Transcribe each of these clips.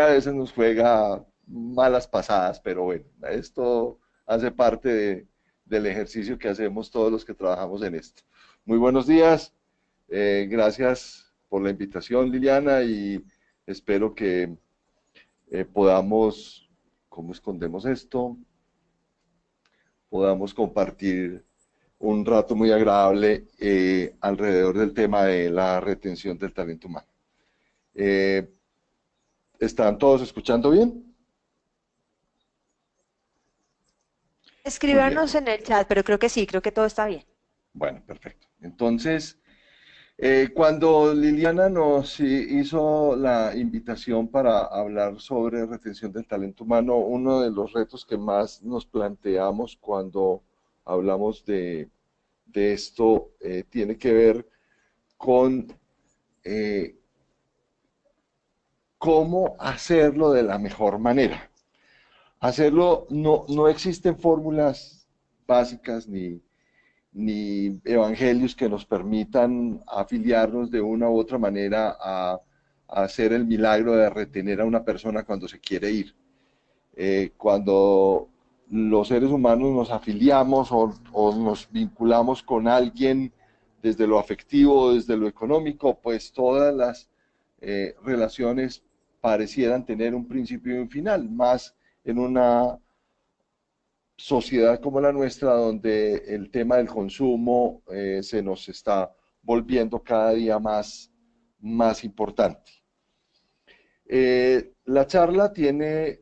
a veces nos juega malas pasadas, pero bueno, esto hace parte del ejercicio que hacemos todos los que trabajamos en esto. Muy buenos días, gracias por la invitación, Liliana, y espero que podamos, ¿cómo escondemos esto? Podamos compartir un rato muy agradable alrededor del tema de la retención del talento humano. Eh, ¿Están todos escuchando bien? Muy bien. Escríbanos en el chat, pero creo que sí, creo que todo está bien. Bueno, perfecto. Entonces, cuando Liliana nos hizo la invitación para hablar sobre retención del talento humano, uno de los retos que más nos planteamos cuando hablamos de esto tiene que ver con eh, cómo hacerlo de la mejor manera. Hacerlo, no existen fórmulas básicas ni evangelios que nos permitan afiliarnos de una u otra manera a hacer el milagro de retener a una persona cuando se quiere ir. Cuando los seres humanos nos afiliamos o nos vinculamos con alguien desde lo afectivo, desde lo económico, pues todas las relaciones parecieran tener un principio y un final, más en una sociedad como la nuestra, donde el tema del consumo se nos está volviendo cada día más importante. La charla tiene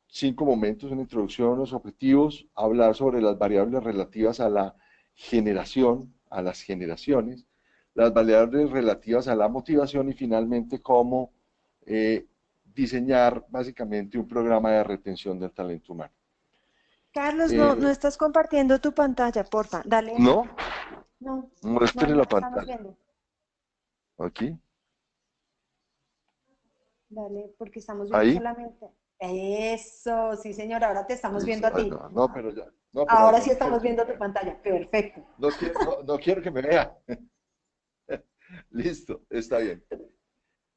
5 momentos, una introducción, los objetivos, hablar sobre las variables relativas a la generación, a las generaciones, las variables relativas a la motivación y finalmente cómo eh, diseñar básicamente un programa de retención del talento humano. Carlos, no Eh, estás compartiendo tu pantalla, porfa. Dale. no, No, muestre no la te estamos pantalla. viendo. Aquí, Dale, porque estamos viendo ahí. solamente. Eso, sí, señor, ahora te estamos viendo Listo. a Ay, ti. no, no, pero ya. No, pero Ahora no, sí no quiero estamos que me viendo tu vea. pantalla. Perfecto. No quiero que me vea. Listo, está bien.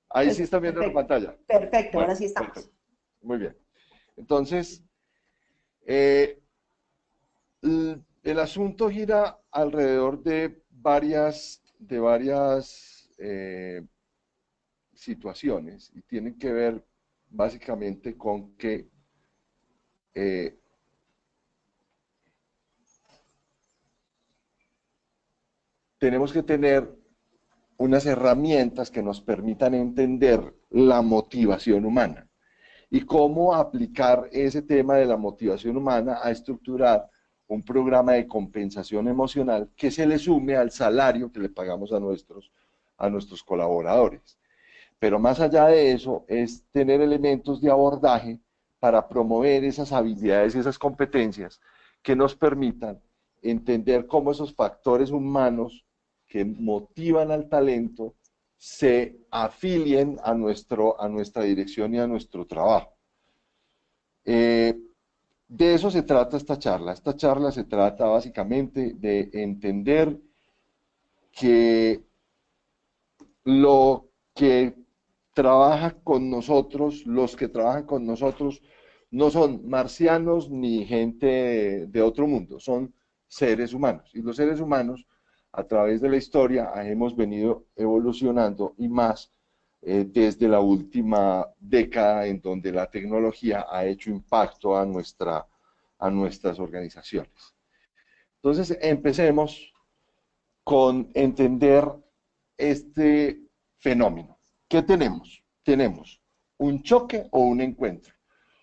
Ahí sí está viendo la Perfecto. pantalla. Perfecto, ahora Bueno, sí estamos. perfecto. Muy bien. Entonces, eh, el asunto gira alrededor de varias situaciones y tienen que ver básicamente con que eh, tenemos que tener unas herramientas que nos permitan entender la motivación humana y cómo aplicar ese tema de la motivación humana a estructurar un programa de compensación emocional que se le sume al salario que le pagamos a nuestros colaboradores. Pero más allá de eso, es tener elementos de abordaje para promover esas habilidades y esas competencias que nos permitan entender cómo esos factores humanos que motivan al talento se afilien a nuestra dirección y a nuestro trabajo. Eh, de eso se trata esta charla. Esta charla se trata básicamente de entender que lo que trabaja con nosotros, los que trabajan con nosotros, no son marcianos ni gente de otro mundo, son seres humanos. Y los seres humanos, a través de la historia, hemos venido evolucionando y más desde la última década en donde la tecnología ha hecho impacto a nuestras organizaciones. Entonces, empecemos con entender este fenómeno. ¿Qué tenemos? Tenemos un choque o un encuentro.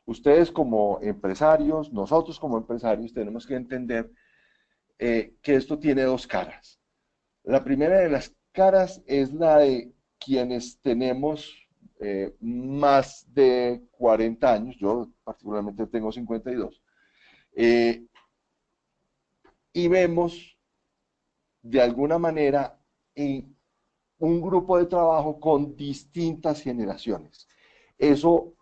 Ustedes como empresarios, nosotros como empresarios, tenemos que entender que esto tiene dos caras. La primera de las caras es la de quienes tenemos más de 40 años, yo particularmente tengo 52, eh, y vemos de alguna manera en un grupo de trabajo con distintas generaciones. Eso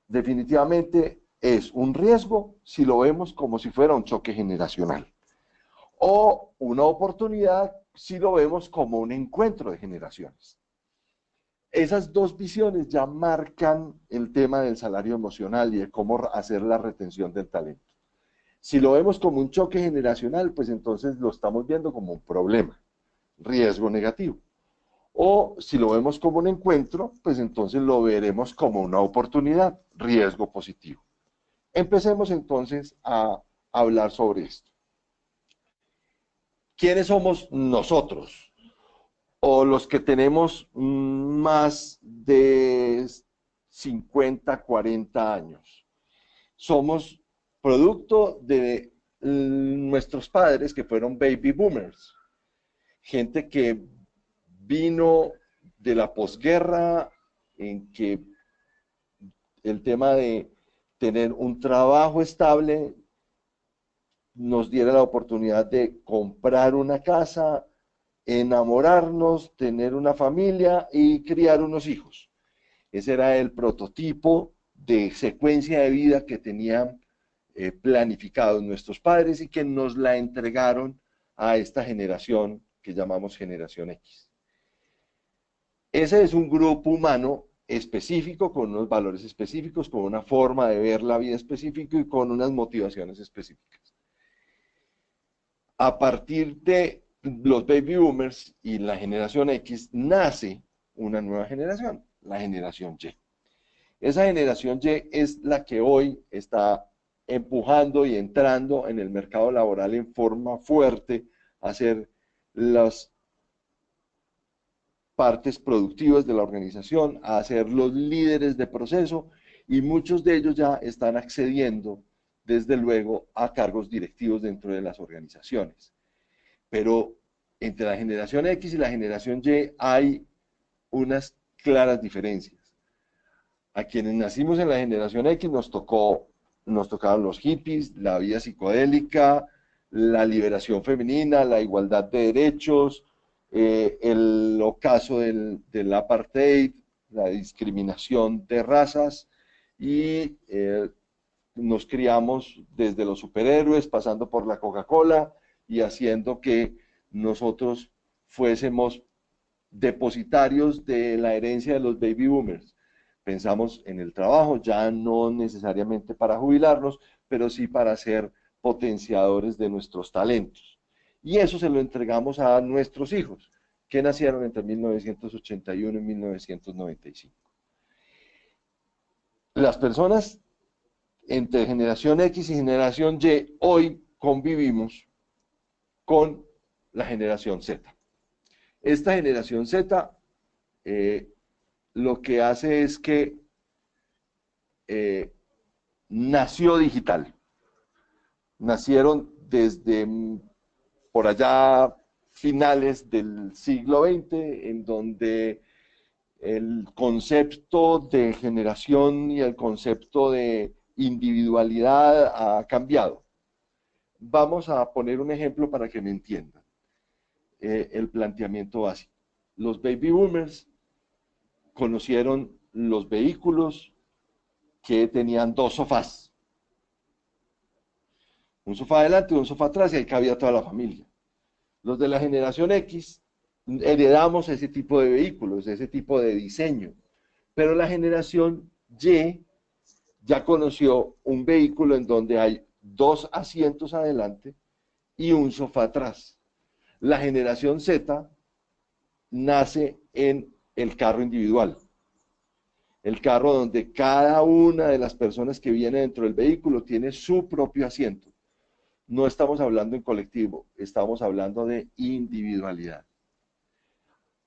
definitivamente es un riesgo si lo vemos como si fuera un choque generacional o una oportunidad si lo vemos como un encuentro de generaciones. Esas dos visiones ya marcan el tema del salario emocional y de cómo hacer la retención del talento. Si lo vemos como un choque generacional, pues entonces lo estamos viendo como un problema, riesgo negativo. O si lo vemos como un encuentro, pues entonces lo veremos como una oportunidad, riesgo positivo. Empecemos entonces a hablar sobre esto. ¿Quiénes somos nosotros? O los que tenemos más de 50, 40 años. Somos producto de nuestros padres que fueron baby boomers, gente que vino de la posguerra en que el tema de tener un trabajo estable nos diera la oportunidad de comprar una casa, enamorarnos, tener una familia y criar unos hijos. Ese era el prototipo de secuencia de vida que tenían planificados nuestros padres y que nos la entregaron a esta generación que llamamos generación X. Ese es un grupo humano específico, con unos valores específicos, con una forma de ver la vida específica y con unas motivaciones específicas. A partir de los baby boomers y la generación X nace una nueva generación, la generación Y. Esa generación Y es la que hoy está empujando y entrando en el mercado laboral en forma fuerte a ser las partes productivas de la organización, a ser los líderes de proceso y muchos de ellos ya están accediendo, desde luego, a cargos directivos dentro de las organizaciones. Pero entre la generación X y la generación Y hay unas claras diferencias. A quienes nacimos en la generación X nos tocaron los hippies, la vida psicodélica, la liberación femenina, la igualdad de derechos, el ocaso del apartheid, la discriminación de razas y nos criamos desde los superhéroes, pasando por la Coca-Cola y haciendo que nosotros fuésemos depositarios de la herencia de los baby boomers. Pensamos en el trabajo, ya no necesariamente para jubilarnos, pero sí para ser potenciadores de nuestros talentos. Y eso se lo entregamos a nuestros hijos, que nacieron entre 1981 y 1995. Las personas entre generación X y generación Y hoy convivimos con la generación Z. Esta generación Z lo que hace es que nació digital. Nacieron desde por allá finales del siglo XX, en donde el concepto de generación y el concepto de individualidad ha cambiado. Vamos a poner un ejemplo para que me entiendan el planteamiento básico. Los baby boomers conocieron los vehículos que tenían dos sofás, un sofá adelante y un sofá atrás, y ahí cabía toda la familia. Los de la generación X heredamos ese tipo de vehículos, ese tipo de diseño, pero la generación Y ya conoció un vehículo en donde hay dos asientos adelante y un sofá atrás. La generación Z nace en el carro individual, el carro donde cada una de las personas que viene dentro del vehículo tiene su propio asiento. No estamos hablando en colectivo, estamos hablando de individualidad.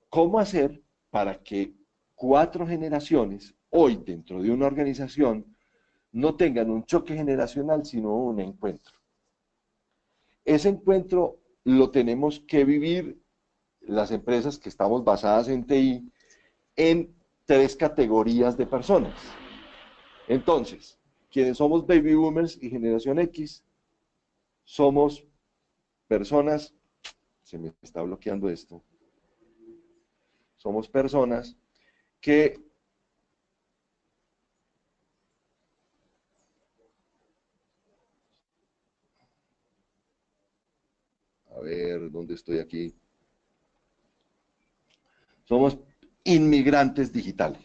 ¿Cómo hacer para que cuatro generaciones hoy dentro de una organización no tengan un choque generacional, sino un encuentro? Ese encuentro lo tenemos que vivir las empresas que estamos basadas en TI en tres categorías de personas. Entonces, quienes somos baby boomers y generación X, somos personas, se me está bloqueando esto, somos personas que a ver, ¿dónde estoy aquí? Somos inmigrantes digitales.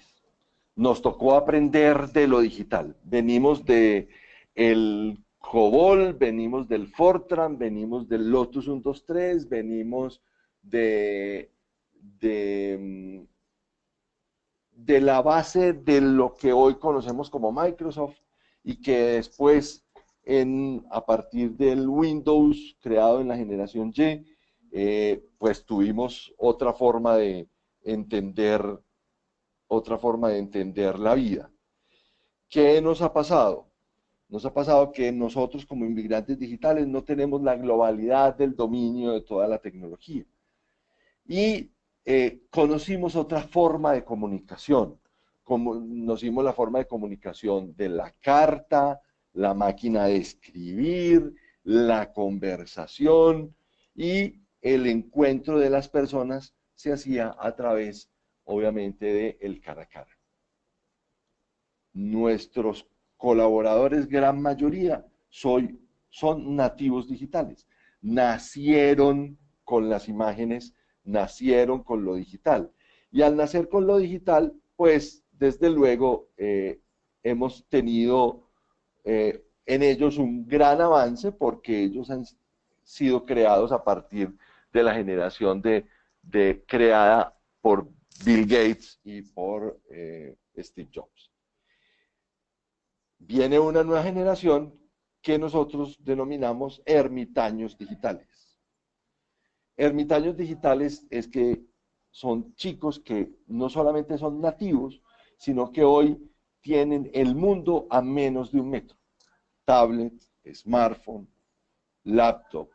Nos tocó aprender de lo digital. Venimos de el COBOL, venimos del Fortran, venimos del Lotus 123, venimos de, de, de la base de lo que hoy conocemos como Microsoft y que después, a partir del Windows creado en la generación Y, pues tuvimos otra forma de entender la vida. ¿Qué nos ha pasado? Nos ha pasado que nosotros como inmigrantes digitales no tenemos la globalidad del dominio de toda la tecnología. Y conocimos otra forma de comunicación. Conocimos la forma de comunicación de la carta, la máquina de escribir, la conversación, y el encuentro de las personas se hacía a través, obviamente, del cara a cara. Nuestros colaboradores, gran mayoría, son nativos digitales. Nacieron con las imágenes, nacieron con lo digital. Y al nacer con lo digital, pues desde luego hemos tenido en ellos un gran avance, porque ellos han sido creados a partir de la generación creada por Bill Gates y por Steve Jobs. Viene una nueva generación que nosotros denominamos ermitaños digitales. Ermitaños digitales es que son chicos que no solamente son nativos, sino que hoy tienen el mundo a menos de 1 metro. Tablet, smartphone, laptop,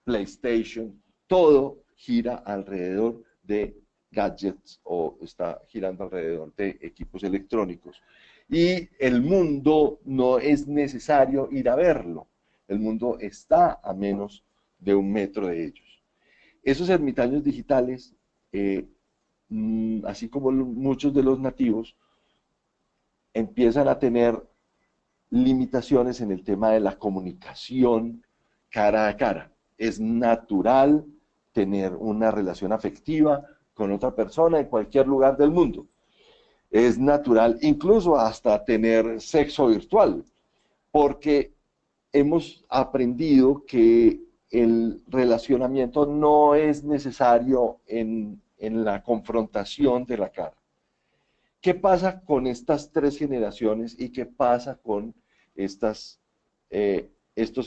PlayStation, todo gira alrededor de gadgets o está girando alrededor de equipos electrónicos. Y el mundo no es necesario ir a verlo, el mundo está a menos de 1 metro de ellos. Esos ermitaños digitales, así como muchos de los nativos, empiezan a tener limitaciones en el tema de la comunicación cara a cara. Es natural tener una relación afectiva con otra persona en cualquier lugar del mundo. Es natural incluso hasta tener sexo virtual, porque hemos aprendido que el relacionamiento no es necesario en la confrontación de la cara. ¿Qué pasa con estas 3 generaciones y qué pasa con estos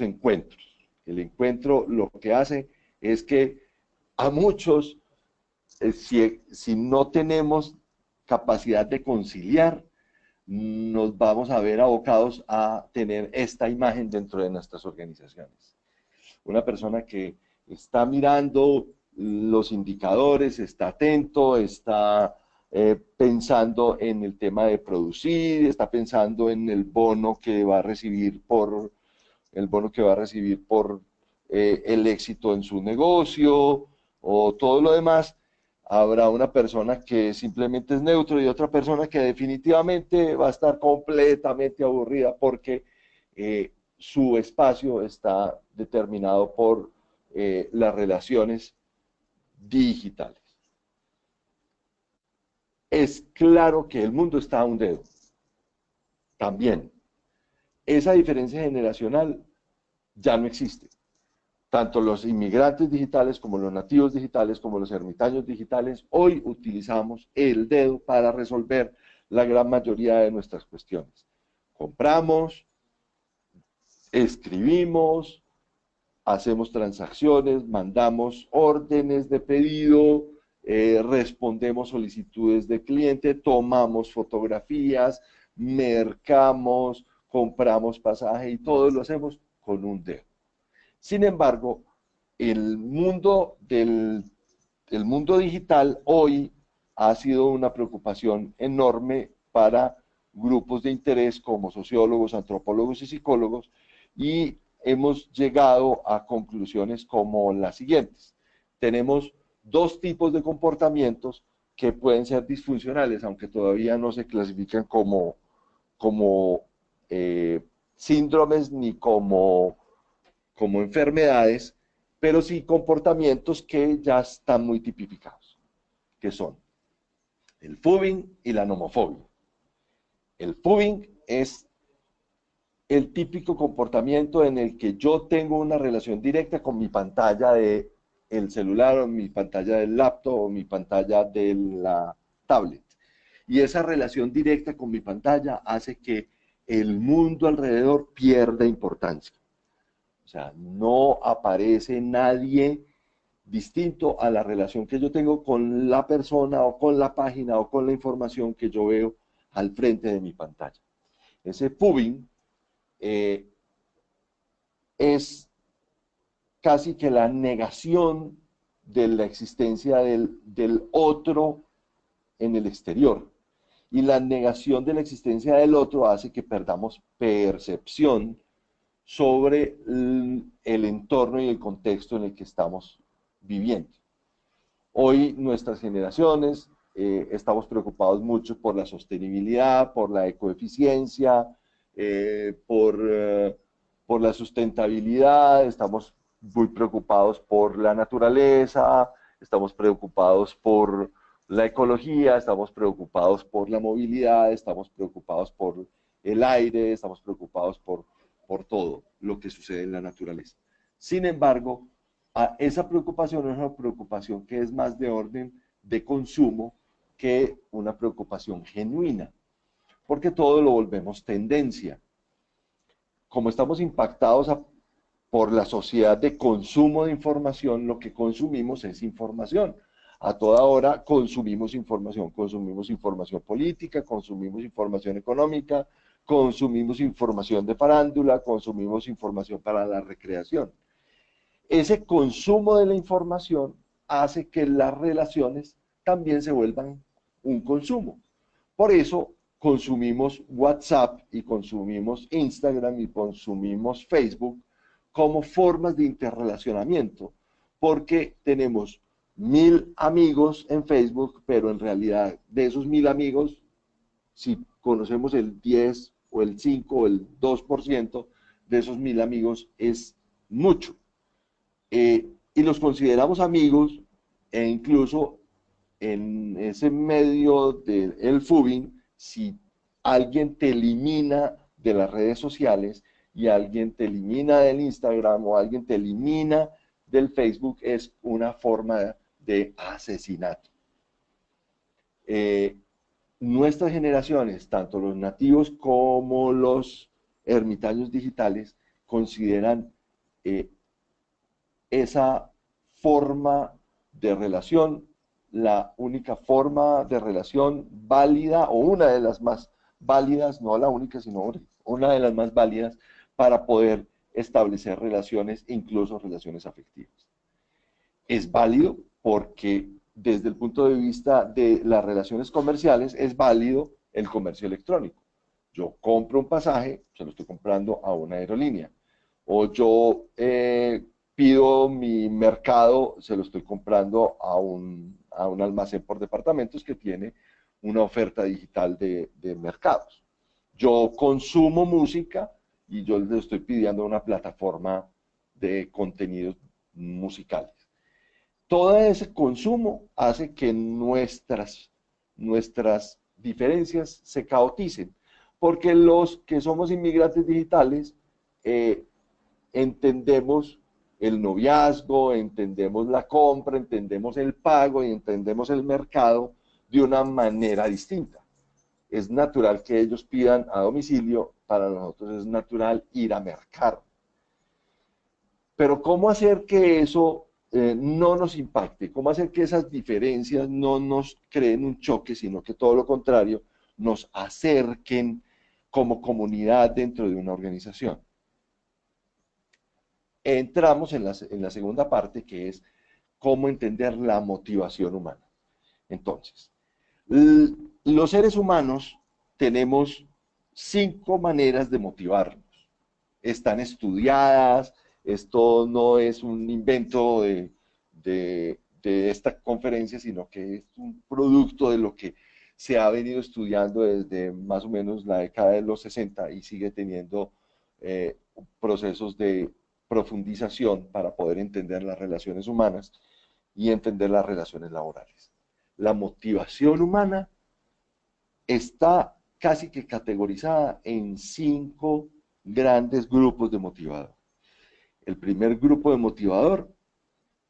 encuentros? El encuentro lo que hace es que a muchos, si no tenemos capacidad de conciliar, nos vamos a ver abocados a tener esta imagen dentro de nuestras organizaciones. Una persona que está mirando los indicadores, está atento, está pensando en el tema de producir, está pensando en el bono que va a recibir por el éxito en su negocio o todo lo demás. Habrá una persona que simplemente es neutro y otra persona que definitivamente va a estar completamente aburrida porque su espacio está determinado por las relaciones digitales. Es claro que el mundo está a un dedo. También, esa diferencia generacional ya no existe. Tanto los inmigrantes digitales como los nativos digitales, como los ermitaños digitales, hoy utilizamos el dedo para resolver la gran mayoría de nuestras cuestiones. Compramos, escribimos, hacemos transacciones, mandamos órdenes de pedido, respondemos solicitudes de cliente, tomamos fotografías, mercamos, compramos pasaje y todo lo hacemos con un dedo. Sin embargo, el mundo digital hoy ha sido una preocupación enorme para grupos de interés como sociólogos, antropólogos y psicólogos, y hemos llegado a conclusiones como las siguientes. Tenemos 2 tipos de comportamientos que pueden ser disfuncionales, aunque todavía no se clasifican como síndromes ni como enfermedades, pero sí comportamientos que ya están muy tipificados. que son el phubing y la nomofobia. El phubing es el típico comportamiento en el que yo tengo una relación directa con mi pantalla del celular o mi pantalla del laptop o mi pantalla de la tablet. Y esa relación directa con mi pantalla hace que el mundo alrededor pierda importancia. O sea, no aparece nadie distinto a la relación que yo tengo con la persona o con la página o con la información que yo veo al frente de mi pantalla. Ese phubing es casi que la negación de la existencia del otro en el exterior. Y la negación de la existencia del otro hace que perdamos percepción sobre el entorno y el contexto en el que estamos viviendo. Hoy nuestras generaciones estamos preocupados mucho por la sostenibilidad, por la ecoeficiencia, por la sustentabilidad, estamos muy preocupados por la naturaleza, estamos preocupados por la ecología, estamos preocupados por la movilidad, estamos preocupados por el aire, estamos preocupados por todo lo que sucede en la naturaleza. Sin embargo, esa preocupación es una preocupación que es más de orden de consumo que una preocupación genuina, porque todo lo volvemos tendencia. Como estamos impactados por la sociedad de consumo de información, lo que consumimos es información. A toda hora consumimos información política, consumimos información económica, consumimos información de farándula, consumimos información para la recreación. Ese consumo de la información hace que las relaciones también se vuelvan un consumo. Por eso consumimos WhatsApp y consumimos Instagram y consumimos Facebook como formas de interrelacionamiento, porque tenemos 1000 amigos en Facebook, pero en realidad de esos 1000 amigos, si conocemos el 10 o el 5 o el 2% de esos 1000 amigos es mucho. Y los consideramos amigos e incluso en ese medio del phubing, si alguien te elimina de las redes sociales y alguien te elimina del Instagram o alguien te elimina del Facebook, es una forma de asesinato. Nuestras generaciones, tanto los nativos como los ermitaños digitales, consideran esa forma de relación la única forma de relación válida o una de las más válidas, no la única, sino una de las más válidas para poder establecer relaciones, incluso relaciones afectivas. Es válido porque desde el punto de vista de las relaciones comerciales es válido el comercio electrónico. Yo compro un pasaje, se lo estoy comprando a una aerolínea. O yo pido mi mercado, se lo estoy comprando a un almacén por departamentos que tiene una oferta digital de mercados. Yo consumo música y yo le estoy pidiendo una plataforma de contenidos musicales. Todo ese consumo hace que nuestras diferencias se caoticen, porque los que somos inmigrantes digitales entendemos el noviazgo, entendemos la compra, entendemos el pago y entendemos el mercado de una manera distinta. Es natural que ellos pidan a domicilio, para nosotros es natural ir a mercar. Pero ¿cómo hacer que eso no nos impacte? ¿Cómo hacer que esas diferencias no nos creen un choque, sino que todo lo contrario, nos acerquen como comunidad dentro de una organización? Entramos en la segunda parte, que es cómo entender la motivación humana. Entonces, los seres humanos tenemos 5 maneras de motivarnos. Están estudiadas, esto no es un invento de esta conferencia, sino que es un producto de lo que se ha venido estudiando desde más o menos la década de los 60 y sigue teniendo procesos de profundización para poder entender las relaciones humanas y entender las relaciones laborales. la motivación humana está casi que categorizada en 5 grandes grupos de motivador. El primer grupo de motivador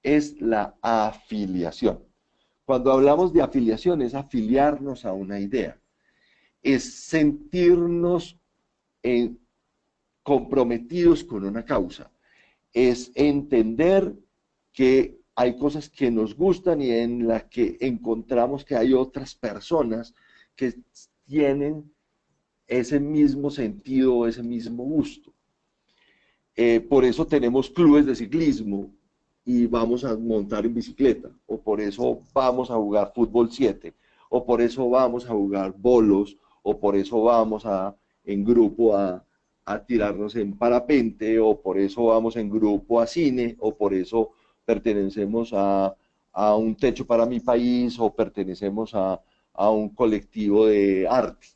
es la afiliación. Cuando hablamos de afiliación es afiliarnos a una idea, es sentirnos comprometidos con una causa, es entender que hay cosas que nos gustan y en las que encontramos que hay otras personas que tienen ese mismo sentido, ese mismo gusto. Por eso tenemos clubes de ciclismo y vamos a montar en bicicleta, o por eso vamos a jugar fútbol 7, o por eso vamos a jugar bolos, o por eso vamos en grupo a tirarnos en parapente, o por eso vamos en grupo a cine, o por eso pertenecemos a un techo para mi país, o pertenecemos a un colectivo de arte.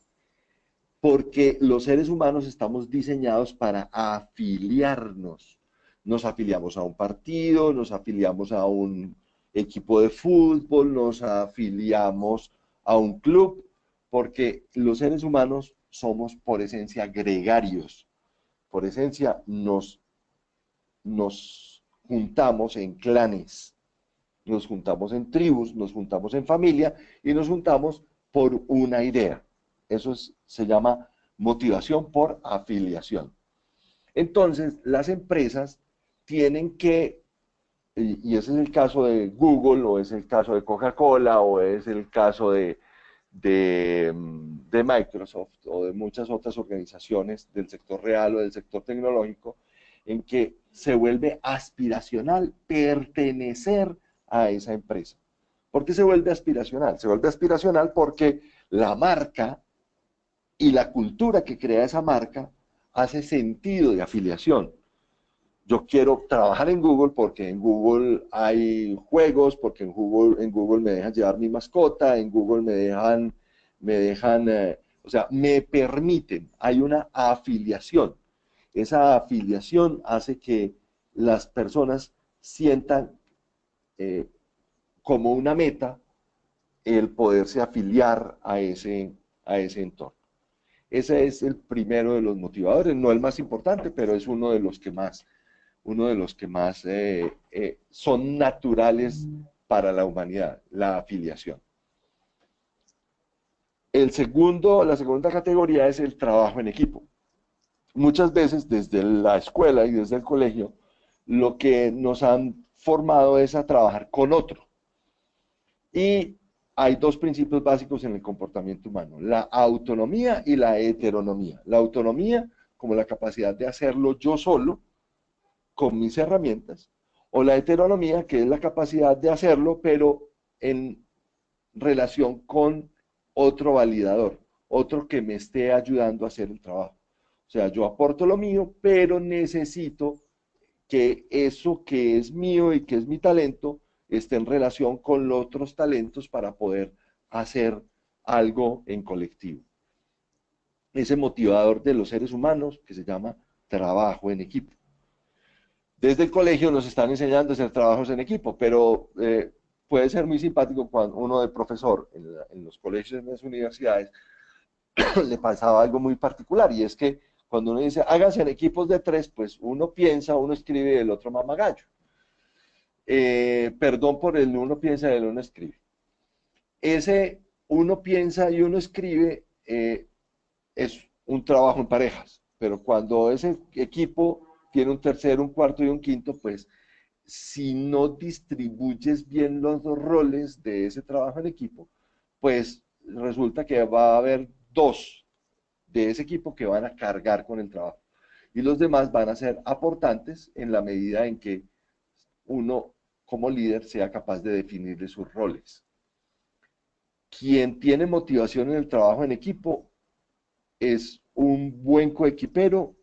Porque los seres humanos estamos diseñados para afiliarnos. Nos afiliamos a un partido, nos afiliamos a un equipo de fútbol, nos afiliamos a un club, porque los seres humanos somos por esencia gregarios. Por esencia nos juntamos en clanes, nos juntamos en tribus, nos juntamos en familia y nos juntamos por una idea. Eso se llama motivación por afiliación. Entonces, las empresas tienen que, y ese es el caso de Google, o es el caso de Coca-Cola, o es el caso de Microsoft, o de muchas otras organizaciones del sector real o del sector tecnológico, en que se vuelve aspiracional pertenecer a esa empresa. ¿Por qué se vuelve aspiracional? Se vuelve aspiracional porque la marca y la cultura que crea esa marca hace sentido de afiliación. Yo quiero trabajar en Google porque en Google hay juegos, porque en Google me dejan llevar mi mascota, en Google o sea, me permiten, hay una afiliación. Esa afiliación hace que las personas sientan eh, como una meta el poderse afiliar a ese entorno. Ese es el primero de los motivadores, no el más importante, pero es uno de los que más son naturales para la humanidad, la afiliación. La segunda categoría es el trabajo en equipo. Muchas veces desde la escuela y desde el colegio, lo que nos han formado es a trabajar con otro. Y hay dos principios básicos en el comportamiento humano, la autonomía y la heteronomía. La autonomía como la capacidad de hacerlo yo solo, con mis herramientas, o la heteronomía, que es la capacidad de hacerlo, pero en relación con otro validador, otro que me esté ayudando a hacer el trabajo. O sea, yo aporto lo mío, pero necesito que eso que es mío y que es mi talento esté en relación con los otros talentos para poder hacer algo en colectivo. Ese motivador de los seres humanos que se llama trabajo en equipo. Desde el colegio nos están enseñando a hacer trabajos en equipo, pero puede ser muy simpático cuando uno de profesor en los colegios, en las universidades, le pasaba algo muy particular, y es que cuando uno dice háganse en equipos de 3, pues uno piensa, uno escribe y el otro mama gallo. Perdón por el uno piensa y el uno escribe. Ese uno piensa y uno escribe es un trabajo en parejas, pero cuando ese equipo tiene un tercero, un cuarto y un quinto, pues si no distribuyes bien los dos roles de ese trabajo en equipo, pues resulta que va a haber dos de ese equipo que van a cargar con el trabajo. Y los demás van a ser aportantes en la medida en que uno como líder sea capaz de definirle sus roles. Quien tiene motivación en el trabajo en equipo es un buen coequipero,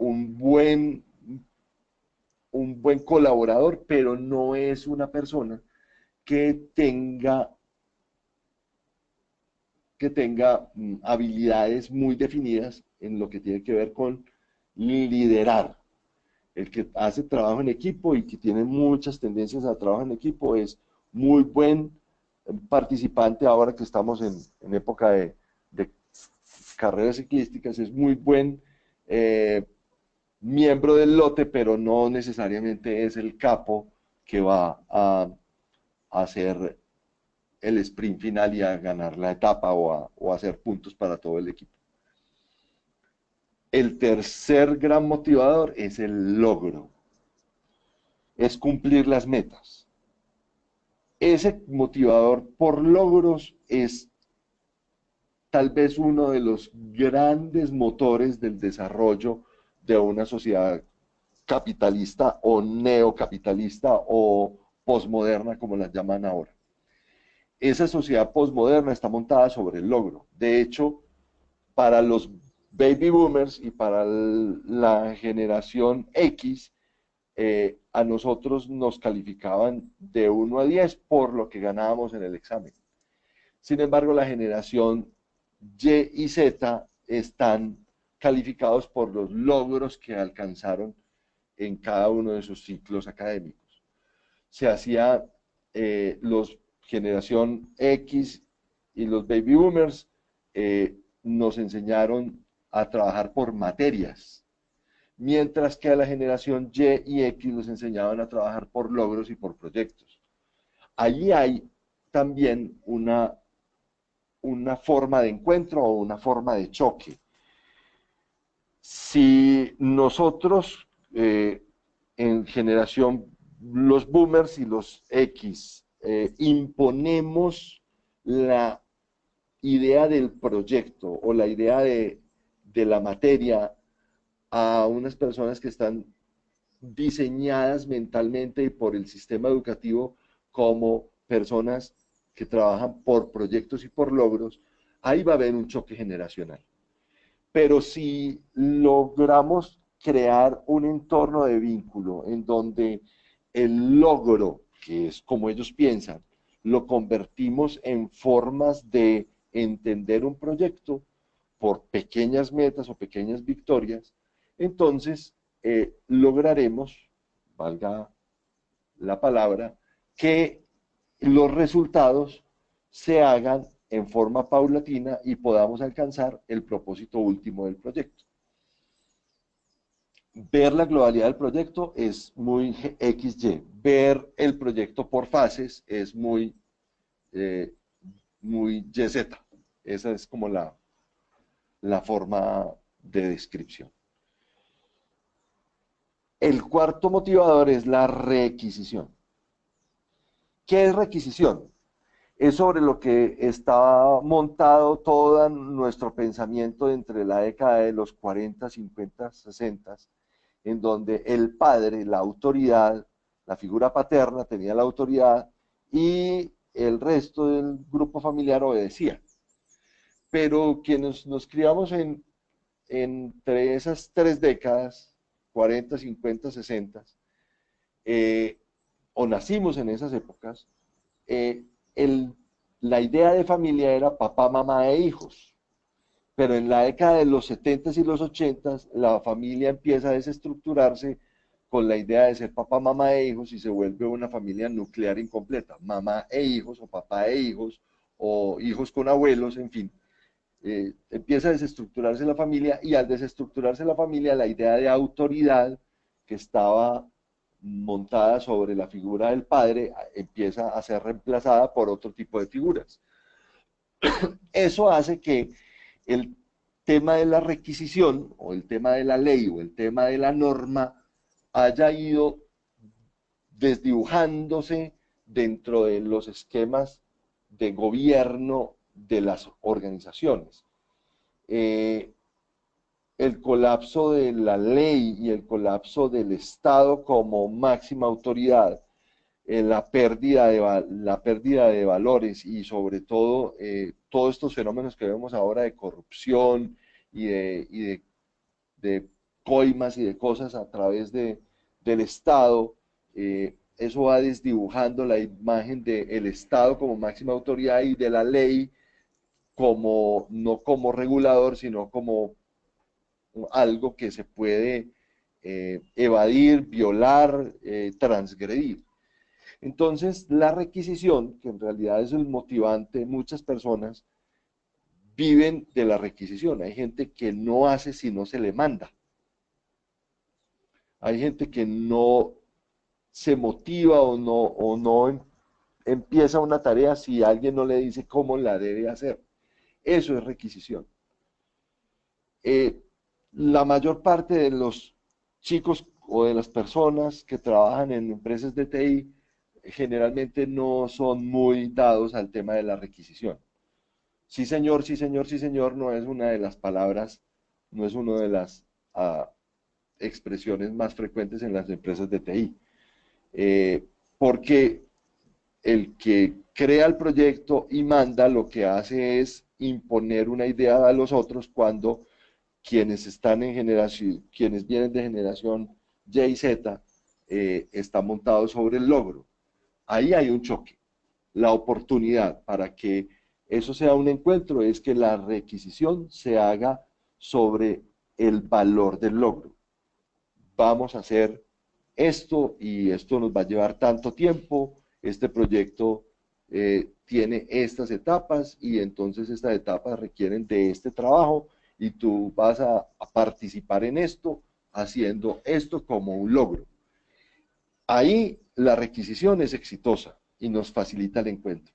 un buen, un buen colaborador, pero no es una persona que tenga habilidades muy definidas en lo que tiene que ver con liderar. El que hace trabajo en equipo y que tiene muchas tendencias a trabajo en equipo es muy buen participante ahora que estamos en época de carreras ciclísticas, es muy buen miembro del lote, pero no necesariamente es el capo que va a hacer el sprint final y a ganar la etapa o a hacer puntos para todo el equipo. El tercer gran motivador es el logro, es cumplir las metas. Ese motivador por logros es tal vez uno de los grandes motores del desarrollo de una sociedad capitalista o neocapitalista o posmoderna, como las llaman ahora. Esa sociedad posmoderna está montada sobre el logro. De hecho, para los baby boomers y para la generación X, a nosotros nos calificaban de 1 a 10 por lo que ganábamos en el examen. Sin embargo, la generación Y y Z están calificados por los logros que alcanzaron en cada uno de sus ciclos académicos. Se hacía los generación X y los baby boomers nos enseñaron a trabajar por materias, mientras que a la generación Y y X nos enseñaban a trabajar por logros y por proyectos. Allí hay también una forma de encuentro o una forma de choque. Si nosotros en generación, los boomers y los X, imponemos la idea del proyecto o la idea de la materia a unas personas que están diseñadas mentalmente y por el sistema educativo como personas que trabajan por proyectos y por logros, ahí va a haber un choque generacional. Pero si logramos crear un entorno de vínculo en donde el logro, que es como ellos piensan, lo convertimos en formas de entender un proyecto por pequeñas metas o pequeñas victorias, entonces lograremos, valga la palabra, que los resultados se hagan en forma paulatina y podamos alcanzar el propósito último del proyecto. Ver la globalidad del proyecto es muy XY. Ver el proyecto por fases es muy YZ. Esa es como la forma de descripción. El cuarto motivador es la requisición. ¿Qué es requisición? Es sobre lo que está montado todo nuestro pensamiento entre la década de los 40, 50, 60, en donde el padre, la autoridad, la figura paterna tenía la autoridad y el resto del grupo familiar obedecía. Pero quienes nos criamos entre esas 3 décadas, 40, 50, 60, o nacimos en esas épocas, la idea de familia era papá, mamá e hijos. Pero en la década de los 70 y los 80 la familia empieza a desestructurarse con la idea de ser papá, mamá e hijos y se vuelve una familia nuclear incompleta. Mamá e hijos, o papá e hijos, o hijos con abuelos, en fin. Empieza a desestructurarse la familia y al desestructurarse la familia, la idea de autoridad que estaba montada sobre la figura del padre empieza a ser reemplazada por otro tipo de figuras. Eso hace que el tema de la requisición o el tema de la ley o el tema de la norma haya ido desdibujándose dentro de los esquemas de gobierno de las organizaciones. El colapso de la ley y el colapso del Estado como máxima autoridad, la pérdida de valores y sobre todo todos estos fenómenos que vemos ahora de corrupción y de coimas y de cosas a través del Estado, eso va desdibujando la imagen del Estado como máxima autoridad y de la ley como, no como regulador, sino como algo que se puede evadir, violar, transgredir. Entonces, la requisición, que en realidad es el motivante, muchas personas viven de la requisición. Hay gente que no hace si no se le manda. Hay gente que no se motiva o no empieza una tarea si alguien no le dice cómo la debe hacer. Eso es requisición. La mayor parte de los chicos o de las personas que trabajan en empresas de TI generalmente no son muy dados al tema de la requisición. Sí, señor, sí, señor, sí, señor, no es una de las palabras, no es una de las expresiones más frecuentes en las empresas de TI. Porque el que crea el proyecto y manda lo que hace es imponer una idea a los otros cuando quienes están en generación, quienes vienen de generación Y y Z, están montados sobre el logro. Ahí hay un choque. La oportunidad para que eso sea un encuentro es que la requisición se haga sobre el valor del logro. Vamos a hacer esto y esto nos va a llevar tanto tiempo, este proyecto tiene estas etapas y entonces estas etapas requieren de este trabajo y tú vas a participar en esto haciendo esto como un logro. Ahí la requisición es exitosa y nos facilita el encuentro.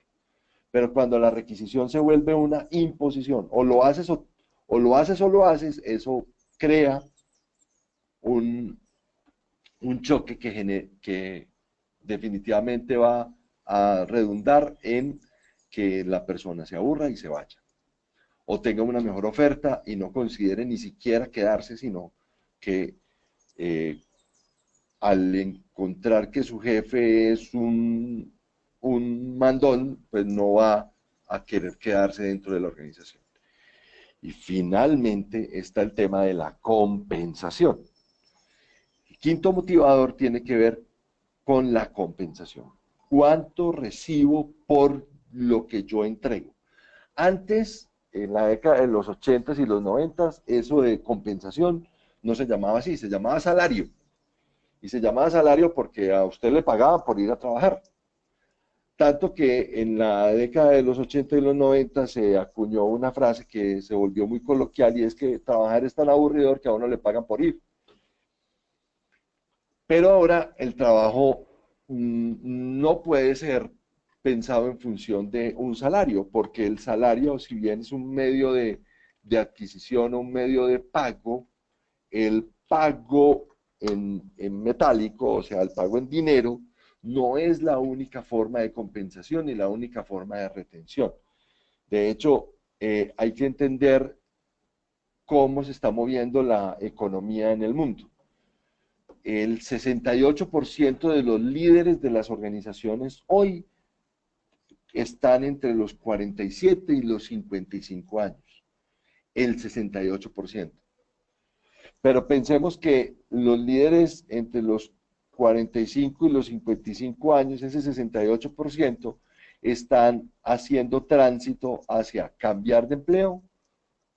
Pero cuando la requisición se vuelve una imposición, o lo haces o lo haces o lo haces, eso crea un, un choque que definitivamente va a redundar en que la persona se aburra y se vaya. O tenga una mejor oferta y no considere ni siquiera quedarse, sino que eh, al encontrar que su jefe es un mandón, pues no va a querer quedarse dentro de la organización. Y finalmente está el tema de la compensación. El quinto motivador tiene que ver con la compensación. ¿Cuánto recibo por lo que yo entrego? Antes, en la década de los 80s y los 90s, eso de compensación no se llamaba así, se llamaba salario. Y se llamaba salario porque a usted le pagaban por ir a trabajar. Tanto que en la década de los 80 y los 90 se acuñó una frase que se volvió muy coloquial y es que trabajar es tan aburridor que a uno le pagan por ir. Pero ahora el trabajo no puede ser pensado en función de un salario, porque el salario, si bien es un medio de adquisición o un medio de pago, el pago en metálico, o sea, el pago en dinero, no es la única forma de compensación ni la única forma de retención. De hecho, hay que entender cómo se está moviendo la economía en el mundo. El 68% de los líderes de las organizaciones hoy están entre los 47 y los 55 años. El 68%. Pero pensemos que los líderes entre los 45 y los 55 años, ese 68%, están haciendo tránsito hacia cambiar de empleo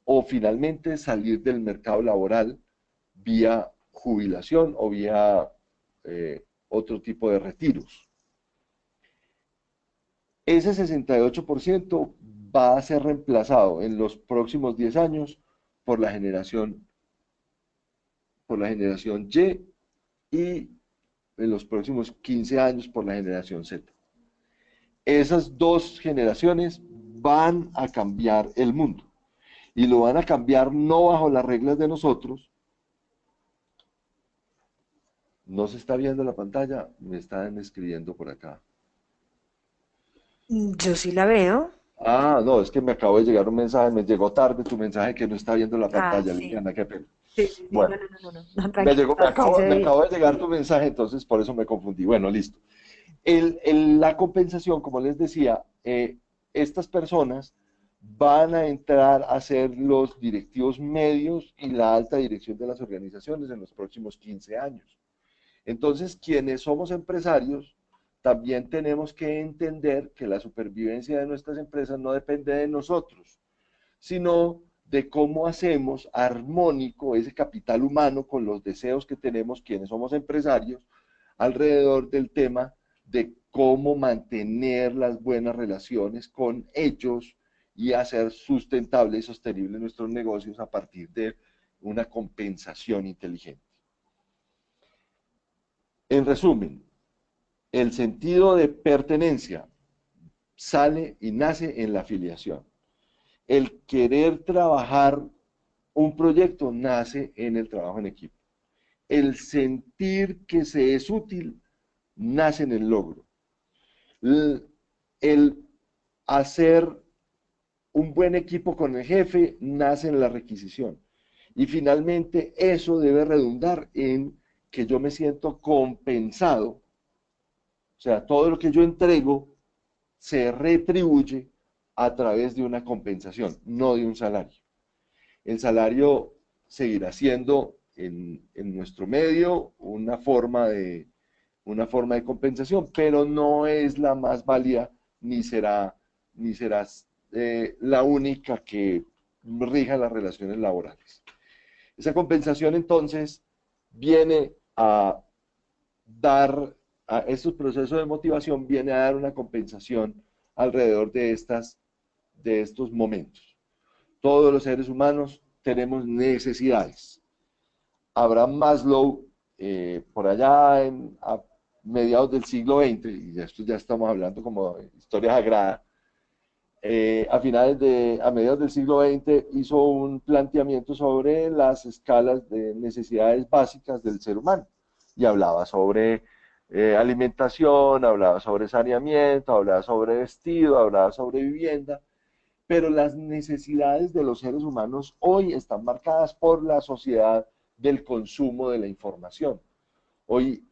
o finalmente salir del mercado laboral vía jubilación o vía otro tipo de retiros. Ese 68% va a ser reemplazado en los próximos 10 años por por la generación Y y en los próximos 15 años por la generación Z. Esas dos generaciones van a cambiar el mundo y lo van a cambiar no bajo las reglas de nosotros. No se está viendo la pantalla, me están escribiendo por acá. Yo sí la veo. Ah, no, es que me acabo de llegar un mensaje, me llegó tarde tu mensaje que no está viendo la Ah, pantalla, sí. Liliana, qué pena. Sí, sí, sí. No, Bueno, no, no, no, no. No, tranquilo, sí se me veía. acabo de llegar tu mensaje, entonces por eso me confundí. Bueno, listo. La compensación, como les decía, estas personas van a entrar a ser los directivos medios y la alta dirección de las organizaciones en los próximos 15 años. Entonces, quienes somos empresarios, también tenemos que entender que la supervivencia de nuestras empresas no depende de nosotros, sino de cómo hacemos armónico ese capital humano con los deseos que tenemos quienes somos empresarios alrededor del tema de cómo mantener las buenas relaciones con ellos y hacer sustentable y sostenible nuestros negocios a partir de una compensación inteligente. En resumen, el sentido de pertenencia sale y nace en la afiliación. El querer trabajar un proyecto nace en el trabajo en equipo. El sentir que se es útil nace en el logro. El hacer un buen equipo con el jefe nace en la requisición. Y finalmente eso debe redundar en que yo me siento compensado. O sea, todo lo que yo entrego se retribuye a través de una compensación, no de un salario. El salario seguirá siendo en nuestro medio una forma de compensación, pero no es la más válida ni será la única que rija las relaciones laborales. Esa compensación entonces viene a dar, a estos procesos de motivación viene a dar una compensación alrededor de estos momentos. Todos los seres humanos tenemos necesidades. Abraham Maslow, por allá a mediados del siglo XX, y esto ya estamos hablando como de historia sagrada, a mediados del siglo XX hizo un planteamiento sobre las escalas de necesidades básicas del ser humano y hablaba sobre alimentación, hablaba sobre saneamiento, hablaba sobre vestido, hablaba sobre vivienda, pero las necesidades de los seres humanos hoy están marcadas por la sociedad del consumo de la información. Hoy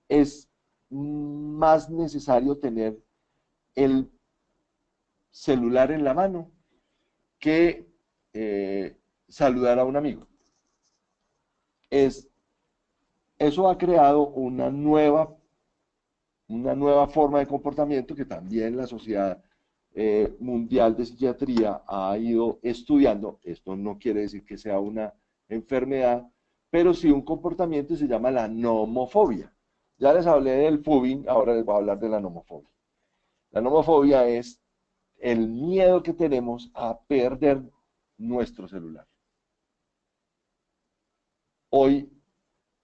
es más necesario tener el celular en la mano que saludar a un amigo. Eso ha creado una nueva forma de comportamiento que también la Sociedad Mundial de Psiquiatría ha ido estudiando. Esto no quiere decir que sea una enfermedad, pero sí un comportamiento, se llama la nomofobia. Ya les hablé del phobing, ahora les voy a hablar de la nomofobia. La nomofobia es el miedo que tenemos a perder nuestro celular. Hoy,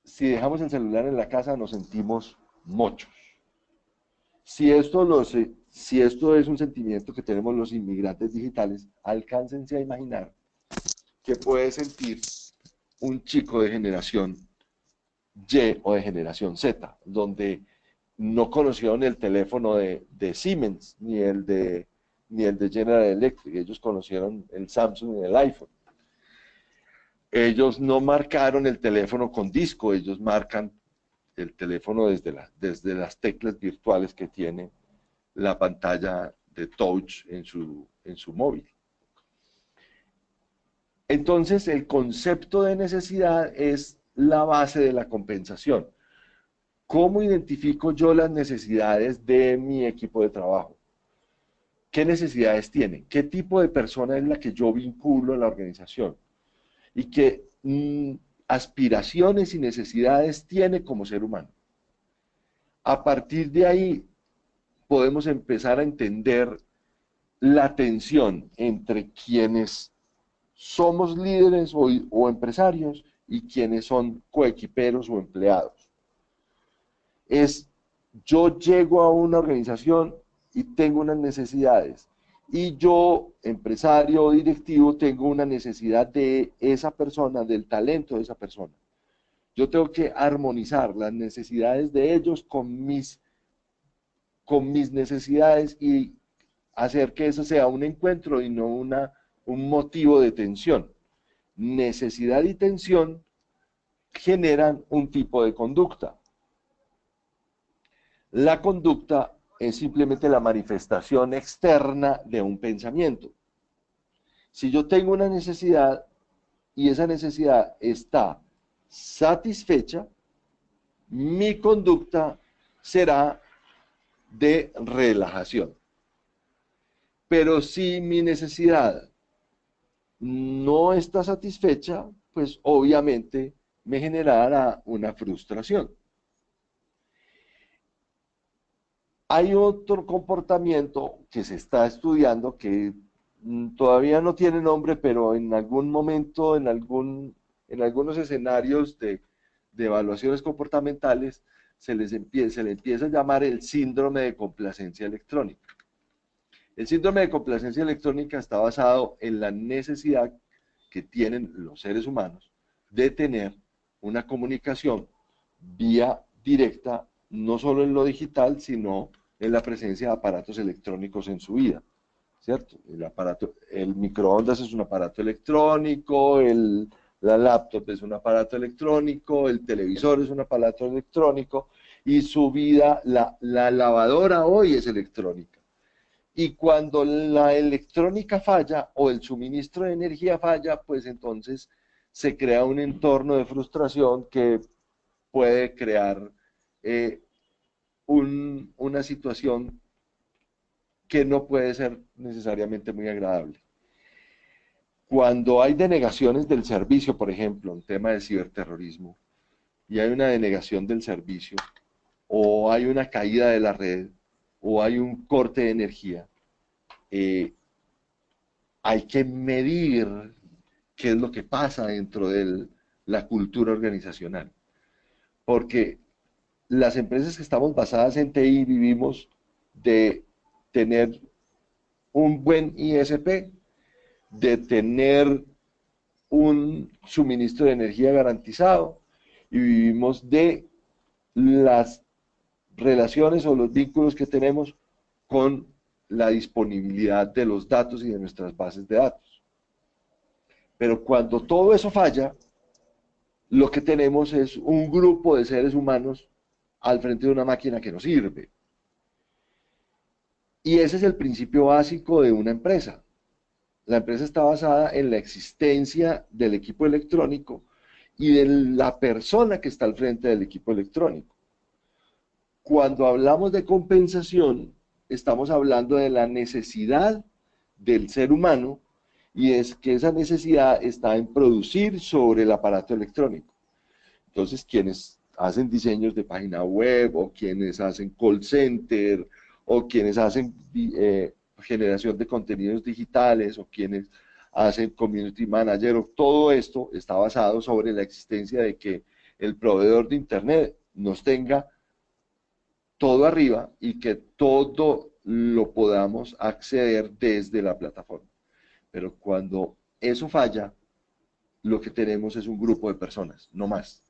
si dejamos el celular en la casa, nos sentimos mochos. Si esto es un sentimiento que tenemos los inmigrantes digitales, alcáncense a imaginar que puede sentir un chico de generación Y o de generación Z, donde no conocieron el teléfono de Siemens ni el de General Electric, ellos conocieron el Samsung y el iPhone. Ellos no marcaron el teléfono con disco, ellos marcan el teléfono desde las teclas virtuales que tiene la pantalla de touch en su móvil. Entonces, el concepto de necesidad es la base de la compensación. ¿Cómo identifico yo las necesidades de mi equipo de trabajo? ¿Qué necesidades tiene? ¿Qué tipo de persona es la que yo vinculo en la organización? ¿Y qué aspiraciones y necesidades tiene como ser humano? A partir de ahí podemos empezar a entender la tensión entre quienes somos líderes o empresarios y quienes son coequiperos o empleados. Yo llego a una organización y tengo unas necesidades, y yo, empresario o directivo, tengo una necesidad de esa persona, del talento de esa persona. Yo tengo que armonizar las necesidades de ellos con mis necesidades y hacer que eso sea un encuentro y no un motivo de tensión. Necesidad y tensión generan un tipo de conducta. La conducta es simplemente la manifestación externa de un pensamiento. Si yo tengo una necesidad y esa necesidad está satisfecha, mi conducta será de relajación. Pero si mi necesidad no está satisfecha, pues obviamente me generará una frustración. Hay otro comportamiento que se está estudiando que todavía no tiene nombre, pero en algún momento, en algunos escenarios de evaluaciones comportamentales, se le empieza a llamar el síndrome de complacencia electrónica. El síndrome de complacencia electrónica está basado en la necesidad que tienen los seres humanos de tener una comunicación vía directa, no solo en lo digital, sino en la presencia de aparatos electrónicos en su vida, ¿cierto? El microondas es un aparato electrónico, la laptop es un aparato electrónico, el televisor es un aparato electrónico, y su vida, la lavadora hoy es electrónica. Y cuando la electrónica falla o el suministro de energía falla, pues entonces se crea un entorno de frustración que puede crear eh, una situación que no puede ser necesariamente muy agradable. Cuando hay denegaciones del servicio, por ejemplo, en tema de ciberterrorismo, y hay una denegación del servicio, o hay una caída de la red, o hay un corte de energía, eh, hay que medir qué es lo que pasa dentro de la cultura organizacional. Porque las empresas que estamos basadas en TI vivimos de tener un buen ISP, de tener un suministro de energía garantizado y vivimos de las relaciones o los vínculos que tenemos con la disponibilidad de los datos y de nuestras bases de datos. Pero cuando todo eso falla, lo que tenemos es un grupo de seres humanos al frente de una máquina que no sirve. Y ese es el principio básico de una empresa. La empresa está basada en la existencia del equipo electrónico y de la persona que está al frente del equipo electrónico. Cuando hablamos de compensación, estamos hablando de la necesidad del ser humano y es que esa necesidad está en producir sobre el aparato electrónico. Entonces, quienes hacen diseños de página web o quienes hacen call center o quienes hacen generación de contenidos digitales o quienes hacen community manager, o todo esto está basado sobre la existencia de que el proveedor de internet nos tenga todo arriba y que todo lo podamos acceder desde la plataforma. Pero cuando eso falla, lo que tenemos es un grupo de personas, no más.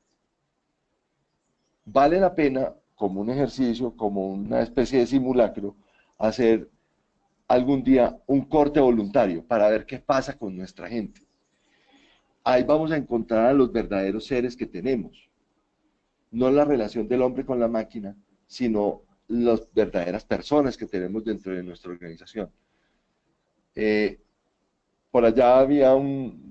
Vale la pena, como un ejercicio, como una especie de simulacro, hacer algún día un corte voluntario para ver qué pasa con nuestra gente. Ahí vamos a encontrar a los verdaderos seres que tenemos, no la relación del hombre con la máquina, sino las verdaderas personas que tenemos dentro de nuestra organización. Eh, por allá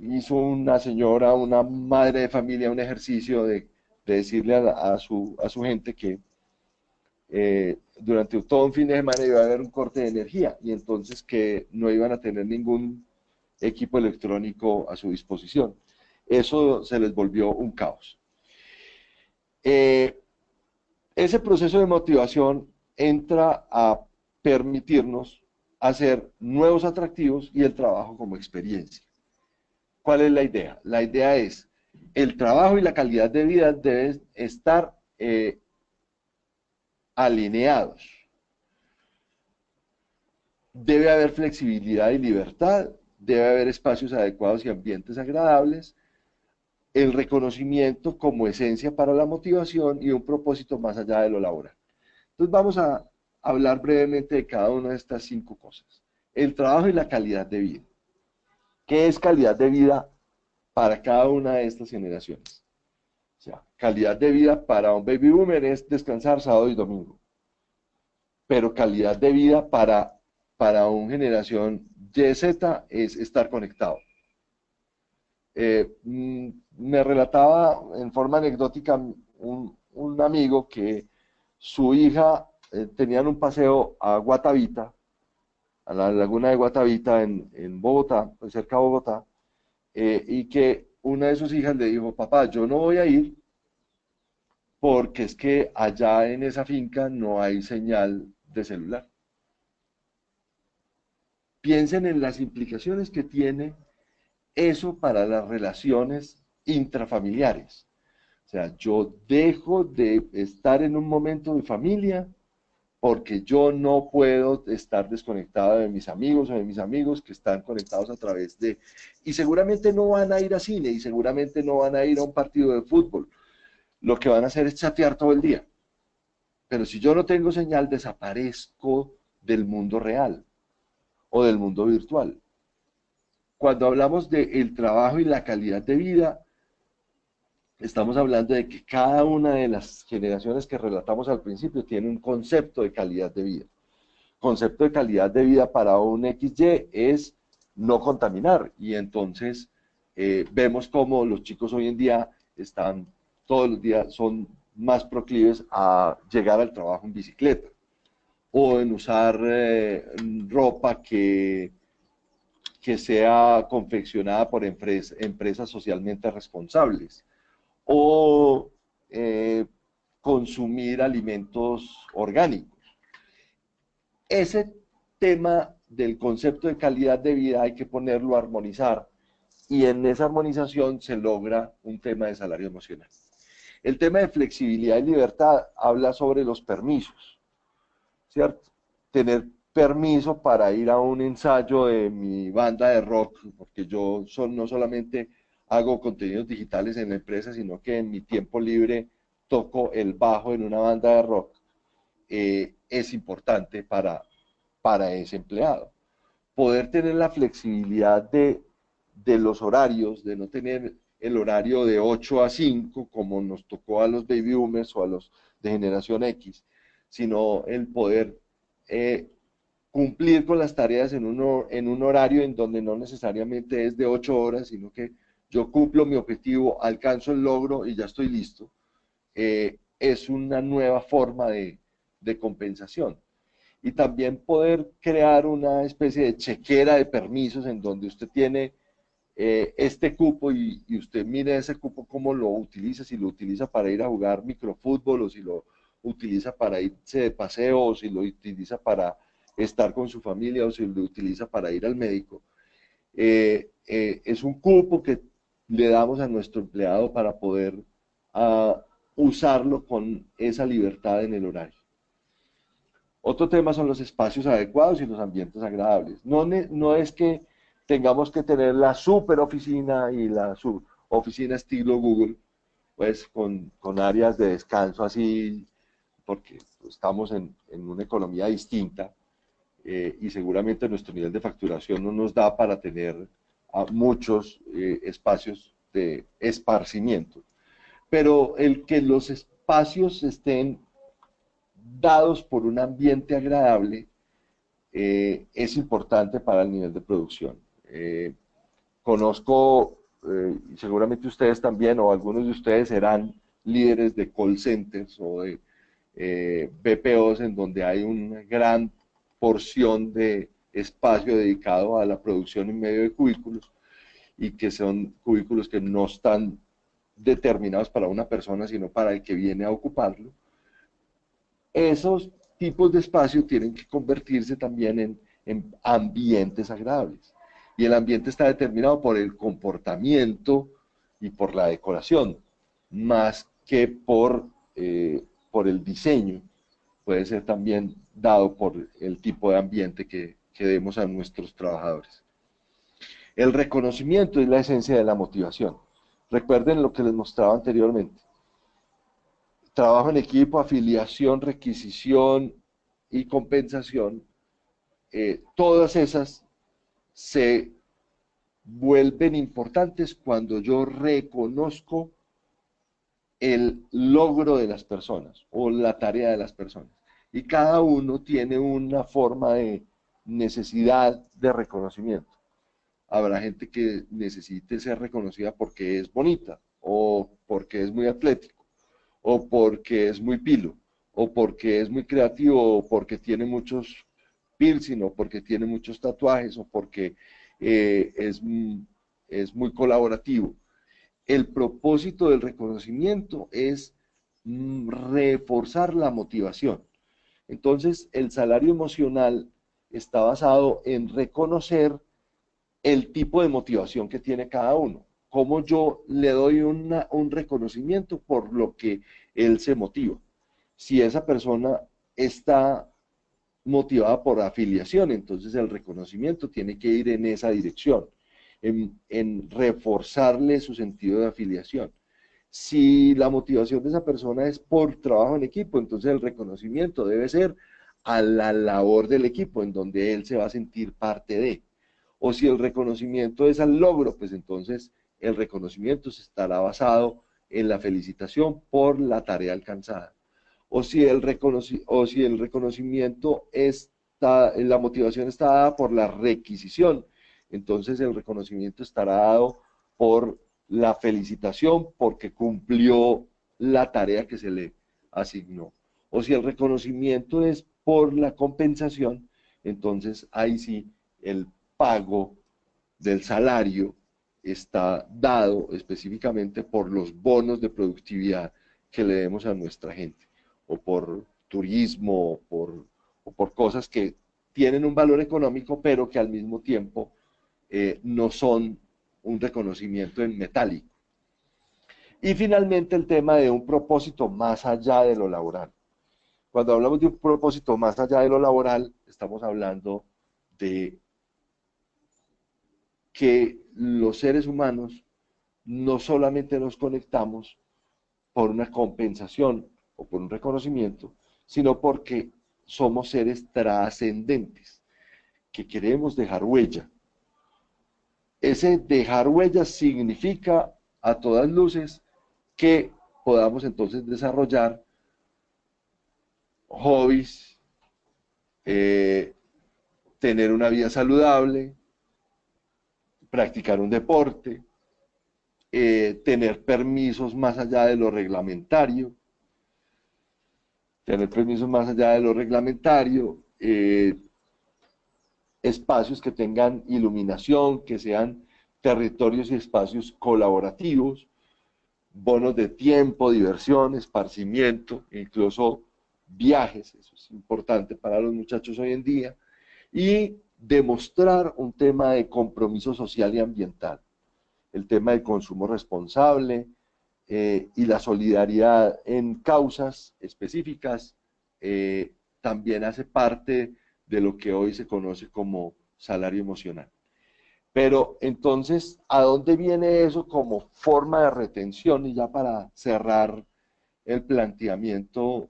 hizo una señora, una madre de familia, un ejercicio de decirle a su gente que durante todo un fin de semana iba a haber un corte de energía y entonces que no iban a tener ningún equipo electrónico a su disposición. Eso se les volvió un caos. Ese proceso de motivación entra a permitirnos hacer nuevos atractivos y el trabajo como experiencia. ¿Cuál es la idea? La idea es, el trabajo y la calidad de vida deben estar alineados. Debe haber flexibilidad y libertad, debe haber espacios adecuados y ambientes agradables, el reconocimiento como esencia para la motivación y un propósito más allá de lo laboral. Entonces vamos a hablar brevemente de cada una de estas 5 cosas. El trabajo y la calidad de vida. ¿Qué es calidad de vida para cada una de estas generaciones? O sea, calidad de vida para un baby boomer es descansar sábado y domingo. Pero calidad de vida para una generación YZ es estar conectado. Me relataba en forma anecdótica un amigo que su hija tenían un paseo a Guatavita, a la laguna de Guatavita en Bogotá, pues cerca de Bogotá, y que una de sus hijas le dijo, papá, yo no voy a ir porque es que allá en esa finca no hay señal de celular. Piensen en las implicaciones que tiene eso para las relaciones intrafamiliares. O sea, yo dejo de estar en un momento de familia porque yo no puedo estar desconectado de mis amigos o de mis amigos que están conectados a través de... Y seguramente no van a ir a cine y seguramente no van a ir a un partido de fútbol. Lo que van a hacer es chatear todo el día. Pero si yo no tengo señal, desaparezco del mundo real o del mundo virtual. Cuando hablamos del trabajo y la calidad de vida, estamos hablando de que cada una de las generaciones que relatamos al principio tiene un concepto de calidad de vida. Concepto de calidad de vida para un XY es no contaminar. Y entonces vemos como los chicos hoy en día están todos los días, son más proclives a llegar al trabajo en bicicleta o en usar ropa que sea confeccionada por empresas socialmente responsables o consumir alimentos orgánicos. Ese tema del concepto de calidad de vida hay que ponerlo a armonizar y en esa armonización se logra un tema de salario emocional. El tema de flexibilidad y libertad habla sobre los permisos, ¿cierto? Tener permiso para ir a un ensayo de mi banda de rock, porque yo no solamente hago contenidos digitales en la empresa, sino que en mi tiempo libre toco el bajo en una banda de rock, es importante para ese empleado. Poder tener la flexibilidad de los horarios, de no tener el horario de 8 a 5, como nos tocó a los baby boomers o a los de generación X, sino el poder cumplir con las tareas en un horario en donde no necesariamente es de 8 horas, sino que yo cumplo mi objetivo, alcanzo el logro y ya estoy listo, es una nueva forma de compensación. Y también poder crear una especie de chequera de permisos en donde usted tiene este cupo y usted mire ese cupo cómo lo utiliza, si lo utiliza para ir a jugar microfútbol o si lo utiliza para irse de paseo o si lo utiliza para estar con su familia o si lo utiliza para ir al médico. Es un cupo que le damos a nuestro empleado para poder usarlo con esa libertad en el horario. Otro tema son los espacios adecuados y los ambientes agradables. No es que tengamos que tener la super oficina y la oficina estilo Google, pues con áreas de descanso así, porque estamos en una economía distinta y seguramente nuestro nivel de facturación no nos da para tener muchos espacios de esparcimiento. Pero el que los espacios estén dados por un ambiente agradable es importante para el nivel de producción. Conozco, y seguramente ustedes también, o algunos de ustedes serán líderes de call centers o de BPOs en donde hay una gran porción de espacio dedicado a la producción en medio de cubículos y que son cubículos que no están determinados para una persona, sino para el que viene a ocuparlo. Esos tipos de espacio tienen que convertirse también en ambientes agradables. Y el ambiente está determinado por el comportamiento y por la decoración, más que por el diseño. Puede ser también dado por el tipo de ambiente que demos a nuestros trabajadores. El reconocimiento es la esencia de la motivación. Recuerden lo que les mostraba anteriormente. Trabajo en equipo, afiliación, requisición y compensación, todas esas se vuelven importantes cuando yo reconozco el logro de las personas o la tarea de las personas. Y cada uno tiene una forma de necesidad de reconocimiento. Habrá gente que necesite ser reconocida porque es bonita o porque es muy atlético o porque es muy pilo, o porque es muy creativo, o porque tiene muchos piercing, o porque tiene muchos tatuajes, o porque es muy colaborativo. El propósito del reconocimiento es reforzar la motivación. Entonces, el salario emocional está basado en reconocer el tipo de motivación que tiene cada uno. Cómo yo le doy un reconocimiento por lo que él se motiva. Si esa persona está motivada por afiliación, entonces el reconocimiento tiene que ir en esa dirección, en reforzarle su sentido de afiliación. Si la motivación de esa persona es por trabajo en equipo, entonces el reconocimiento debe ser a la labor del equipo, en donde él se va a sentir parte de. O si el reconocimiento es al logro, pues entonces el reconocimiento se estará basado en la felicitación por la tarea alcanzada. O si el reconocimiento está, la motivación está dada por la requisición, entonces el reconocimiento estará dado por la felicitación porque cumplió la tarea que se le asignó. O si el reconocimiento es por la compensación, entonces ahí sí el pago del salario está dado específicamente por los bonos de productividad que le demos a nuestra gente, o por turismo, o por cosas que tienen un valor económico, pero que al mismo tiempo no son un reconocimiento en metálico. Y finalmente el tema de un propósito más allá de lo laboral. Cuando hablamos de un propósito más allá de lo laboral, estamos hablando de que los seres humanos no solamente nos conectamos por una compensación o por un reconocimiento, sino porque somos seres trascendentes, que queremos dejar huella. Ese dejar huella significa a todas luces que podamos entonces desarrollar hobbies, eh, tener una vida saludable, practicar un deporte, tener permisos más allá de lo reglamentario, espacios que tengan iluminación, que sean territorios y espacios colaborativos, bonos de tiempo, diversión, esparcimiento, incluso viajes, eso es importante para los muchachos hoy en día, y demostrar un tema de compromiso social y ambiental, el tema del consumo responsable y la solidaridad en causas específicas también hace parte de lo que hoy se conoce como salario emocional. Pero entonces, ¿a dónde viene eso como forma de retención? Y ya para cerrar el planteamiento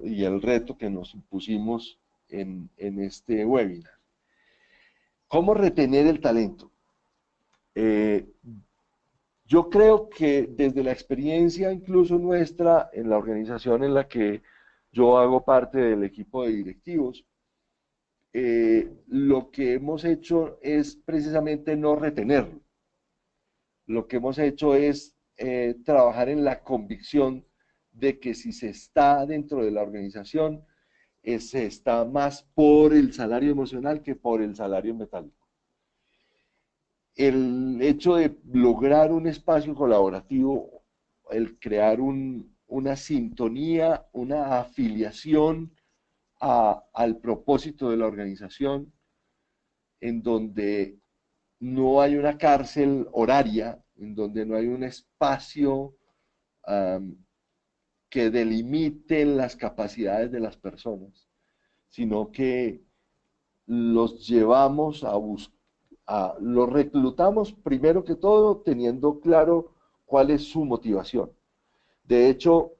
y el reto que nos impusimos en este webinar. ¿Cómo retener el talento? Yo creo que desde la experiencia incluso nuestra en la organización en la que yo hago parte del equipo de directivos, lo que hemos hecho es precisamente no retenerlo. Lo que hemos hecho es trabajar en la convicción de que si se está dentro de la organización, se está más por el salario emocional que por el salario metálico. El hecho de lograr un espacio colaborativo, el crear una sintonía, una afiliación al propósito de la organización, en donde no hay una cárcel horaria, en donde no hay un espacio que delimite las capacidades de las personas, sino que los llevamos los reclutamos primero que todo teniendo claro cuál es su motivación. De hecho,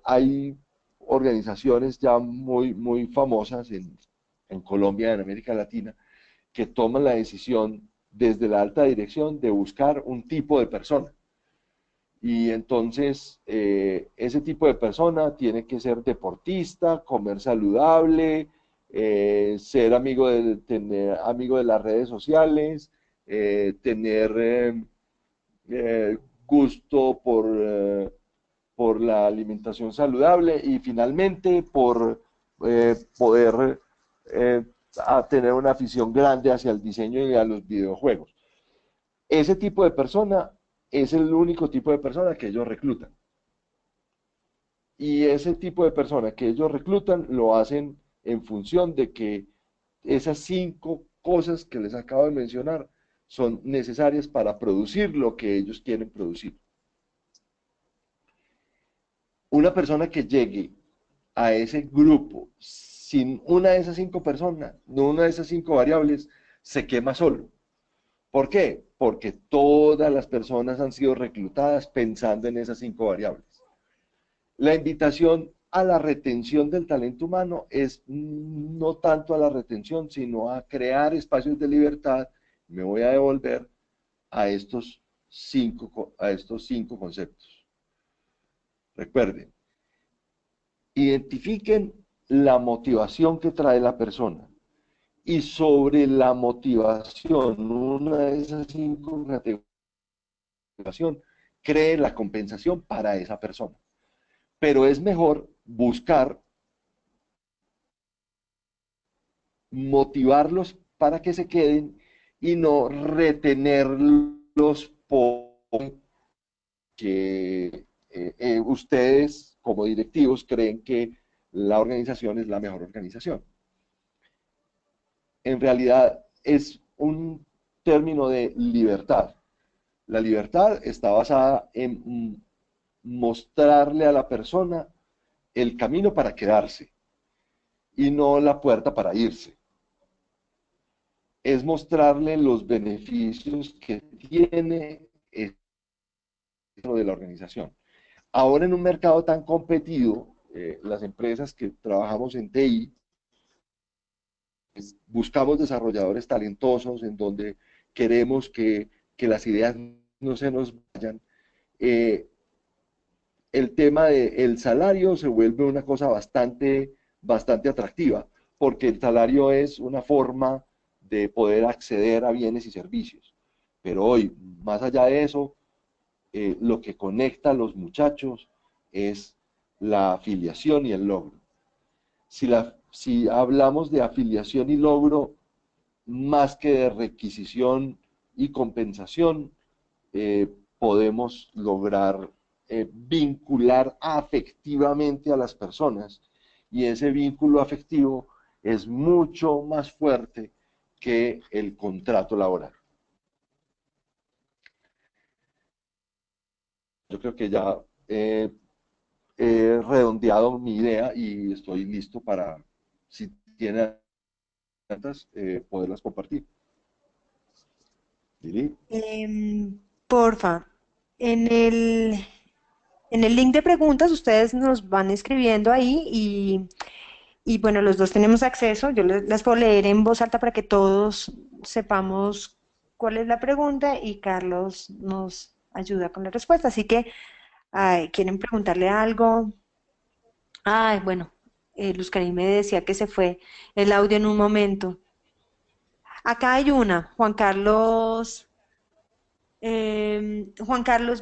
hay organizaciones ya muy famosas en Colombia, en América Latina, que toman la decisión desde la alta dirección de buscar un tipo de persona. Y entonces, ese tipo de persona tiene que ser deportista, comer saludable, ser tener amigo de las redes sociales, tener gusto por la alimentación saludable y finalmente por poder tener una afición grande hacia el diseño y a los videojuegos. Ese tipo de persona es el único tipo de persona que ellos reclutan. Y ese tipo de personas que ellos reclutan lo hacen en función de que esas 5 cosas que les acabo de mencionar son necesarias para producir lo que ellos quieren producir. Una persona que llegue a ese grupo sin una de esas 5 personas, no una de esas 5 variables, se quema solo. ¿Por qué? Porque todas las personas han sido reclutadas pensando en esas 5 variables. La invitación a la retención del talento humano es no tanto a la retención, sino a crear espacios de libertad. Me voy a devolver a estos cinco conceptos. Recuerden, identifiquen la motivación que trae la persona y sobre la motivación, una de esas 5 categorías, cree la compensación para esa persona. Pero es mejor buscar motivarlos para que se queden y no retenerlos porque ustedes como directivos creen que la organización es la mejor organización. En realidad es un término de libertad. La libertad está basada en mostrarle a la persona el camino para quedarse y no la puerta para irse. Es mostrarle los beneficios que tiene dentro de la organización. Ahora en un mercado tan competido, las empresas que trabajamos en TI, buscamos desarrolladores talentosos en donde queremos que las ideas no se nos vayan. Eh, el tema del salario se vuelve una cosa bastante atractiva, porque el salario es una forma de poder acceder a bienes y servicios. Pero hoy, más allá de eso, lo que conecta a los muchachos es la afiliación y el logro. Si hablamos de afiliación y logro, más que de requisición y compensación, podemos lograr vincular afectivamente a las personas y ese vínculo afectivo es mucho más fuerte que el contrato laboral. Yo creo que ya he redondeado mi idea y estoy listo para, si tienen preguntas, poderlas compartir. Lili. Porfa, en en el link de preguntas ustedes nos van escribiendo ahí y bueno, los dos tenemos acceso. Yo las puedo leer en voz alta para que todos sepamos cuál es la pregunta y Carlos nos ayuda con la respuesta. Así que, ay, ¿quieren preguntarle algo? Ay, bueno, Luz Karim me decía que se fue el audio en un momento. Acá hay una, Juan Carlos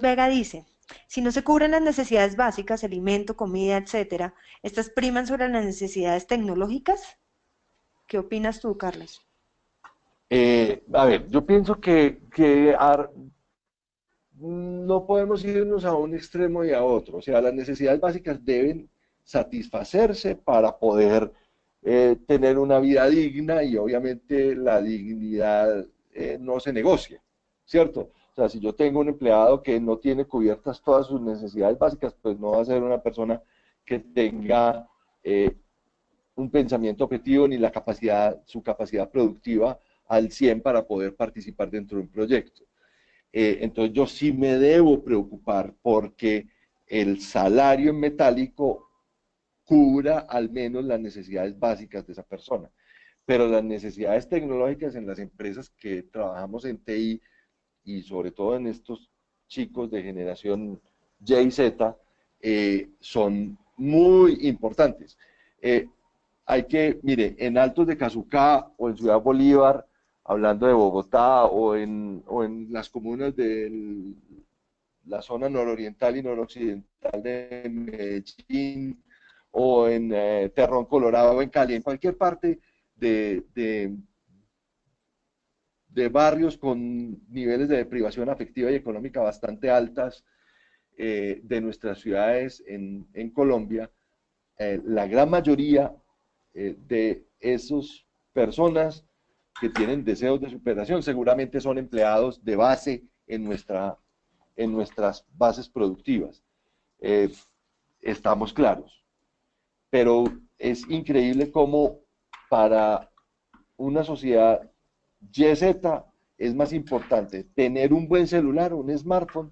Vega dice, si no se cubren las necesidades básicas, alimento, comida, etcétera, ¿estas priman sobre las necesidades tecnológicas? ¿Qué opinas tú, Carlos? A ver, yo pienso no podemos irnos a un extremo y a otro. O sea, las necesidades básicas deben satisfacerse para poder tener una vida digna y obviamente la dignidad no se negocia, ¿cierto? O sea, si yo tengo un empleado que no tiene cubiertas todas sus necesidades básicas, pues no va a ser una persona que tenga un pensamiento objetivo ni su capacidad productiva al 100 para poder participar dentro de un proyecto. Entonces yo sí me debo preocupar porque el salario en metálico cubra al menos las necesidades básicas de esa persona. Pero las necesidades tecnológicas en las empresas que trabajamos en TI y sobre todo en estos chicos de generación Y y Z son muy importantes. Eh, mire, en Altos de Cazucá o en Ciudad Bolívar, hablando de Bogotá o en las comunas de la zona nororiental y noroccidental de Medellín o en Terrón, Colorado, o en Cali, en cualquier parte de, de, de barrios con niveles de deprivación afectiva y económica bastante altas, de nuestras ciudades en Colombia, la gran mayoría de esas personas que tienen deseos de superación seguramente son empleados de base en nuestras bases productivas. Eh, Estamos claros. Pero es increíble cómo para una sociedad YZ es más importante tener un buen celular, un smartphone,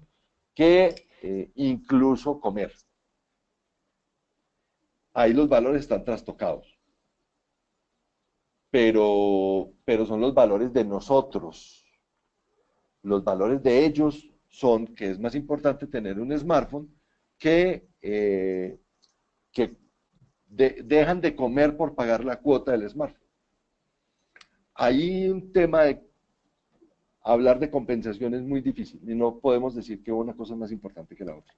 que incluso comer. Ahí los valores están trastocados, pero son los valores de nosotros. Los valores de ellos son que es más importante tener un smartphone que dejan de comer por pagar la cuota del smartphone. Hay un tema de hablar de compensación es muy difícil y no podemos decir que una cosa es más importante que la otra.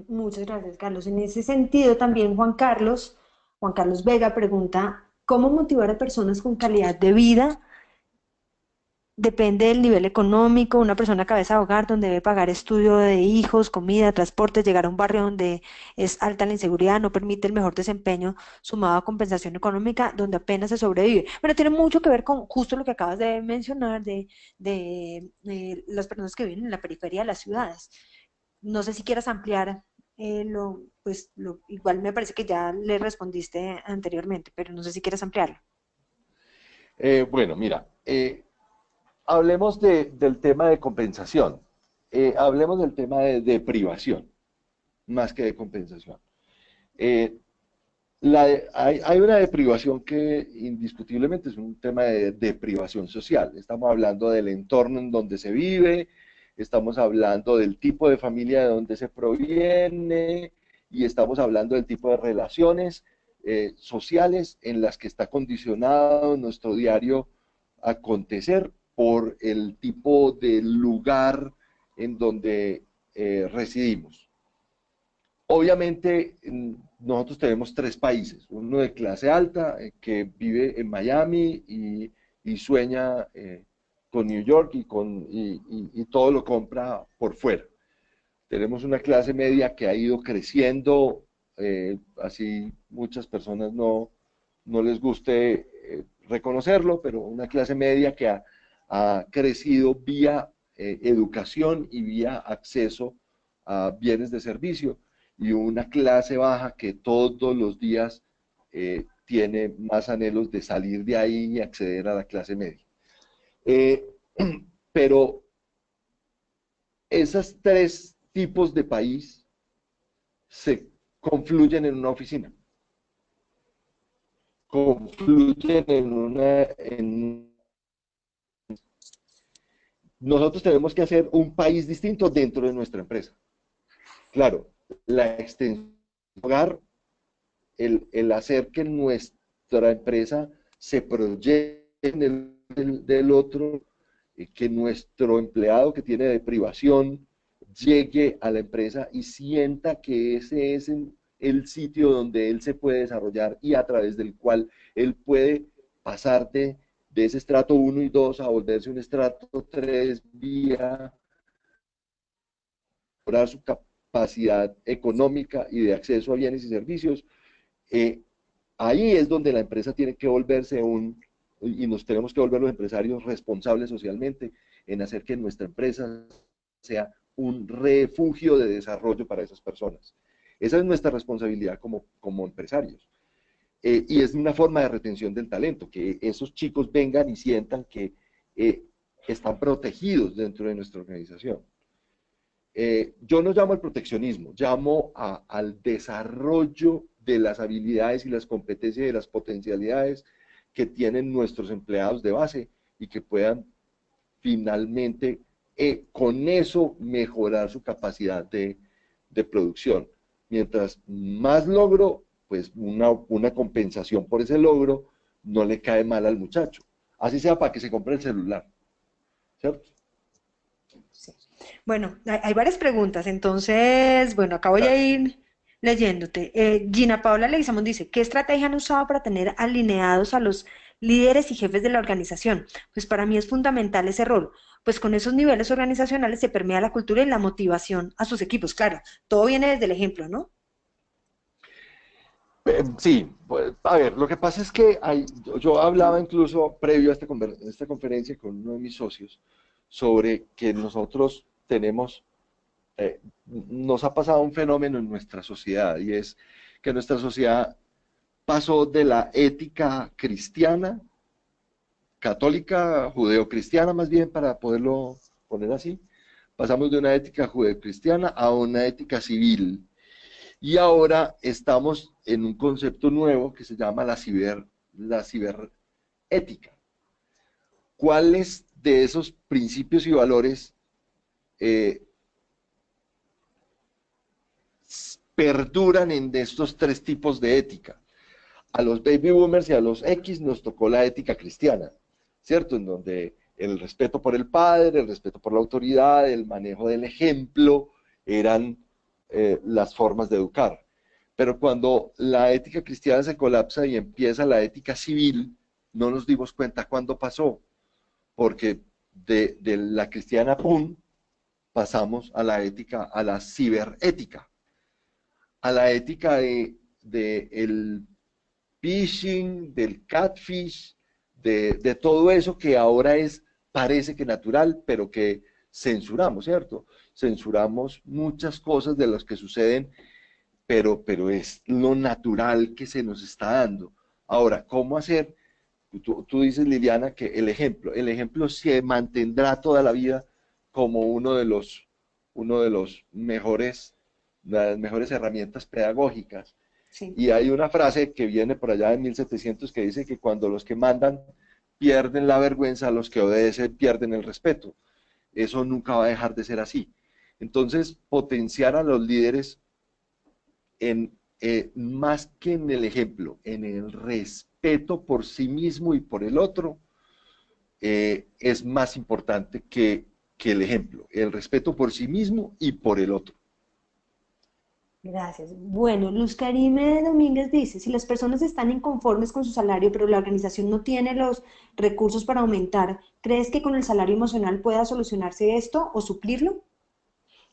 Muchas gracias, Carlos. En ese sentido, también Juan Carlos Vega pregunta, ¿cómo motivar a personas con calidad de vida? Depende del nivel económico, una persona cabeza de hogar donde debe pagar estudio de hijos, comida, transporte, llegar a un barrio donde es alta la inseguridad, no permite el mejor desempeño sumado a compensación económica, donde apenas se sobrevive. Bueno, tiene mucho que ver con justo lo que acabas de mencionar de las personas que viven en la periferia de las ciudades. No sé si quieras ampliar igual me parece que ya le respondiste anteriormente, pero no sé si quieres ampliarlo. Bueno, mira, hablemos del tema de compensación, hablemos del tema de deprivación, más que de compensación. Eh, hay una deprivación que indiscutiblemente es un tema de deprivación social. Estamos hablando del entorno en donde se vive, estamos hablando del tipo de familia de donde se proviene y estamos hablando del tipo de relaciones sociales en las que está condicionado nuestro diario acontecer por el tipo de lugar en donde residimos. Obviamente, nosotros tenemos tres países, uno de clase alta que vive en Miami y sueña con New York y todo lo compra por fuera. Tenemos una clase media que ha ido creciendo, así muchas personas no les guste reconocerlo, pero una clase media que ha crecido vía educación y vía acceso a bienes de servicio y una clase baja que todos los días tiene más anhelos de salir de ahí y acceder a la clase media. Eh, pero esos tres tipos de país se confluyen en una oficina, confluyen nosotros tenemos que hacer un país distinto dentro de nuestra empresa. Claro, la extensión del hogar, el hacer que nuestra empresa se proyecte en del otro, que nuestro empleado que tiene deprivación llegue a la empresa y sienta que ese es el sitio donde él se puede desarrollar y a través del cual él puede pasar de ese estrato 1 y 2 a volverse un estrato 3 vía mejorar su capacidad económica y de acceso a bienes y servicios. eh, Ahí es donde la empresa tiene que volverse y nos tenemos que volver los empresarios responsables socialmente en hacer que nuestra empresa sea un refugio de desarrollo para esas personas. Esa es nuestra responsabilidad como empresarios. Y es una forma de retención del talento, que esos chicos vengan y sientan que están protegidos dentro de nuestra organización. Yo no llamo al proteccionismo, llamo al desarrollo de las habilidades y las competencias y las potencialidades que tienen nuestros empleados de base y que puedan finalmente con eso mejorar su capacidad de producción. Mientras más logro, pues una compensación por ese logro no le cae mal al muchacho. Así sea para que se compre el celular, ¿cierto? Sí. Bueno, hay varias preguntas, entonces, bueno, acá voy a Dale. ir leyéndote. Gina Paula Leguizamón dice, ¿qué estrategia han usado para tener alineados a los líderes y jefes de la organización? Pues para mí es fundamental ese rol. pues con esos niveles organizacionales se permea la cultura y la motivación a sus equipos. Claro, todo viene desde el ejemplo, ¿no? Sí, pues, a ver, lo que pasa es que yo hablaba incluso previo a esta conferencia con uno de mis socios sobre que nosotros tenemos, nos ha pasado un fenómeno en nuestra sociedad y es que nuestra sociedad pasó de la ética cristiana, católica, judeocristiana más bien para poderlo poner así, pasamos de una ética judeocristiana a una ética civil. Y ahora estamos en un concepto nuevo que se llama la ciberética. ¿Cuáles de esos principios y valores eh, perduran en estos tres tipos de ética? A los baby boomers y a los X nos tocó la ética cristiana, ¿cierto? En donde el respeto por el padre, el respeto por la autoridad, el manejo del ejemplo eran las formas de educar. Pero cuando la ética cristiana se colapsa y empieza la ética civil, no nos dimos cuenta cuándo pasó, porque de la cristiana, ¡pum!, pasamos a la ética, a la ciberética, a la ética de el phishing, del catfish, de todo eso que ahora es, parece que natural, pero que censuramos, ¿cierto? Censuramos muchas cosas de las que suceden, pero es lo natural que se nos está dando. Ahora, ¿cómo hacer? Tú dices, Liliana, que el ejemplo se mantendrá toda la vida como uno de los mejores, las mejores herramientas pedagógicas. Sí. Y hay una frase que viene por allá de 1700 que dice que cuando los que mandan pierden la vergüenza, los que obedecen pierden el respeto. Eso nunca va a dejar de ser así. Entonces, potenciar a los líderes más que en el ejemplo, en el respeto por sí mismo y por el otro, es más importante que el ejemplo, el respeto por sí mismo y por el otro. Gracias. Bueno, Luz Karime Domínguez dice, si las personas están inconformes con su salario, pero la organización no tiene los recursos para aumentar, ¿crees que con el salario emocional pueda solucionarse esto o suplirlo?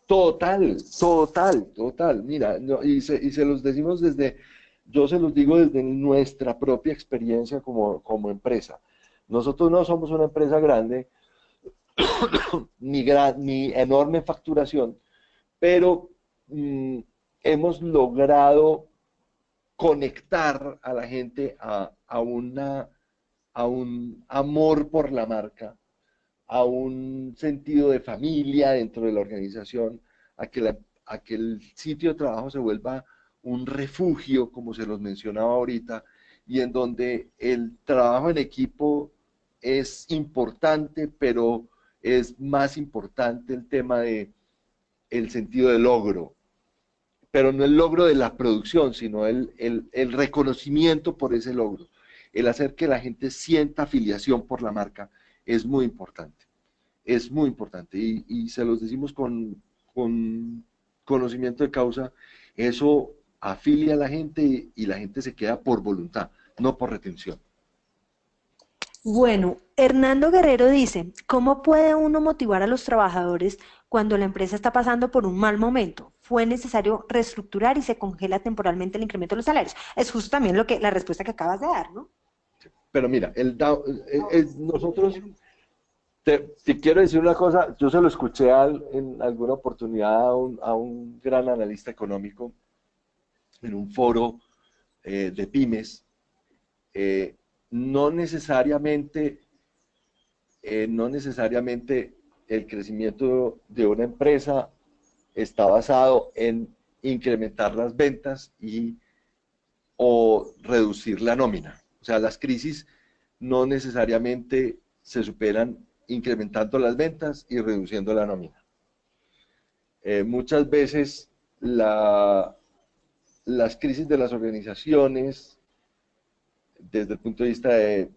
Total, total, total. Mira, no, y se los decimos desde, yo se los digo desde nuestra propia experiencia como empresa. Nosotros no somos una empresa grande, ni enorme facturación, pero hemos logrado conectar a la gente a un amor por la marca, a un sentido de familia dentro de la organización, a que el sitio de trabajo se vuelva un refugio, como se los mencionaba ahorita, y en donde el trabajo en equipo es importante, pero es más importante el tema de el sentido de logro, pero no el logro de la producción, sino el reconocimiento por ese logro. El hacer que la gente sienta afiliación por la marca es muy importante. Es muy importante y se los decimos con conocimiento de causa. Eso afilia a la gente y la gente se queda por voluntad, no por retención. Bueno, Hernando Guerrero dice, ¿cómo puede uno motivar a los trabajadores cuando la empresa está pasando por un mal momento? Fue necesario reestructurar y se congela temporalmente el incremento de los salarios. Es justo también lo que la respuesta que acabas de dar, ¿no? Pero mira, nosotros, te quiero decir una cosa, yo se lo escuché en alguna oportunidad a un gran analista económico en un foro de pymes. eh, no necesariamente, no necesariamente el crecimiento de una empresa está basado en incrementar las ventas o reducir la nómina. O sea, las crisis no necesariamente se superan incrementando las ventas y reduciendo la nómina. Muchas veces las crisis de las organizaciones, desde el punto de vista de,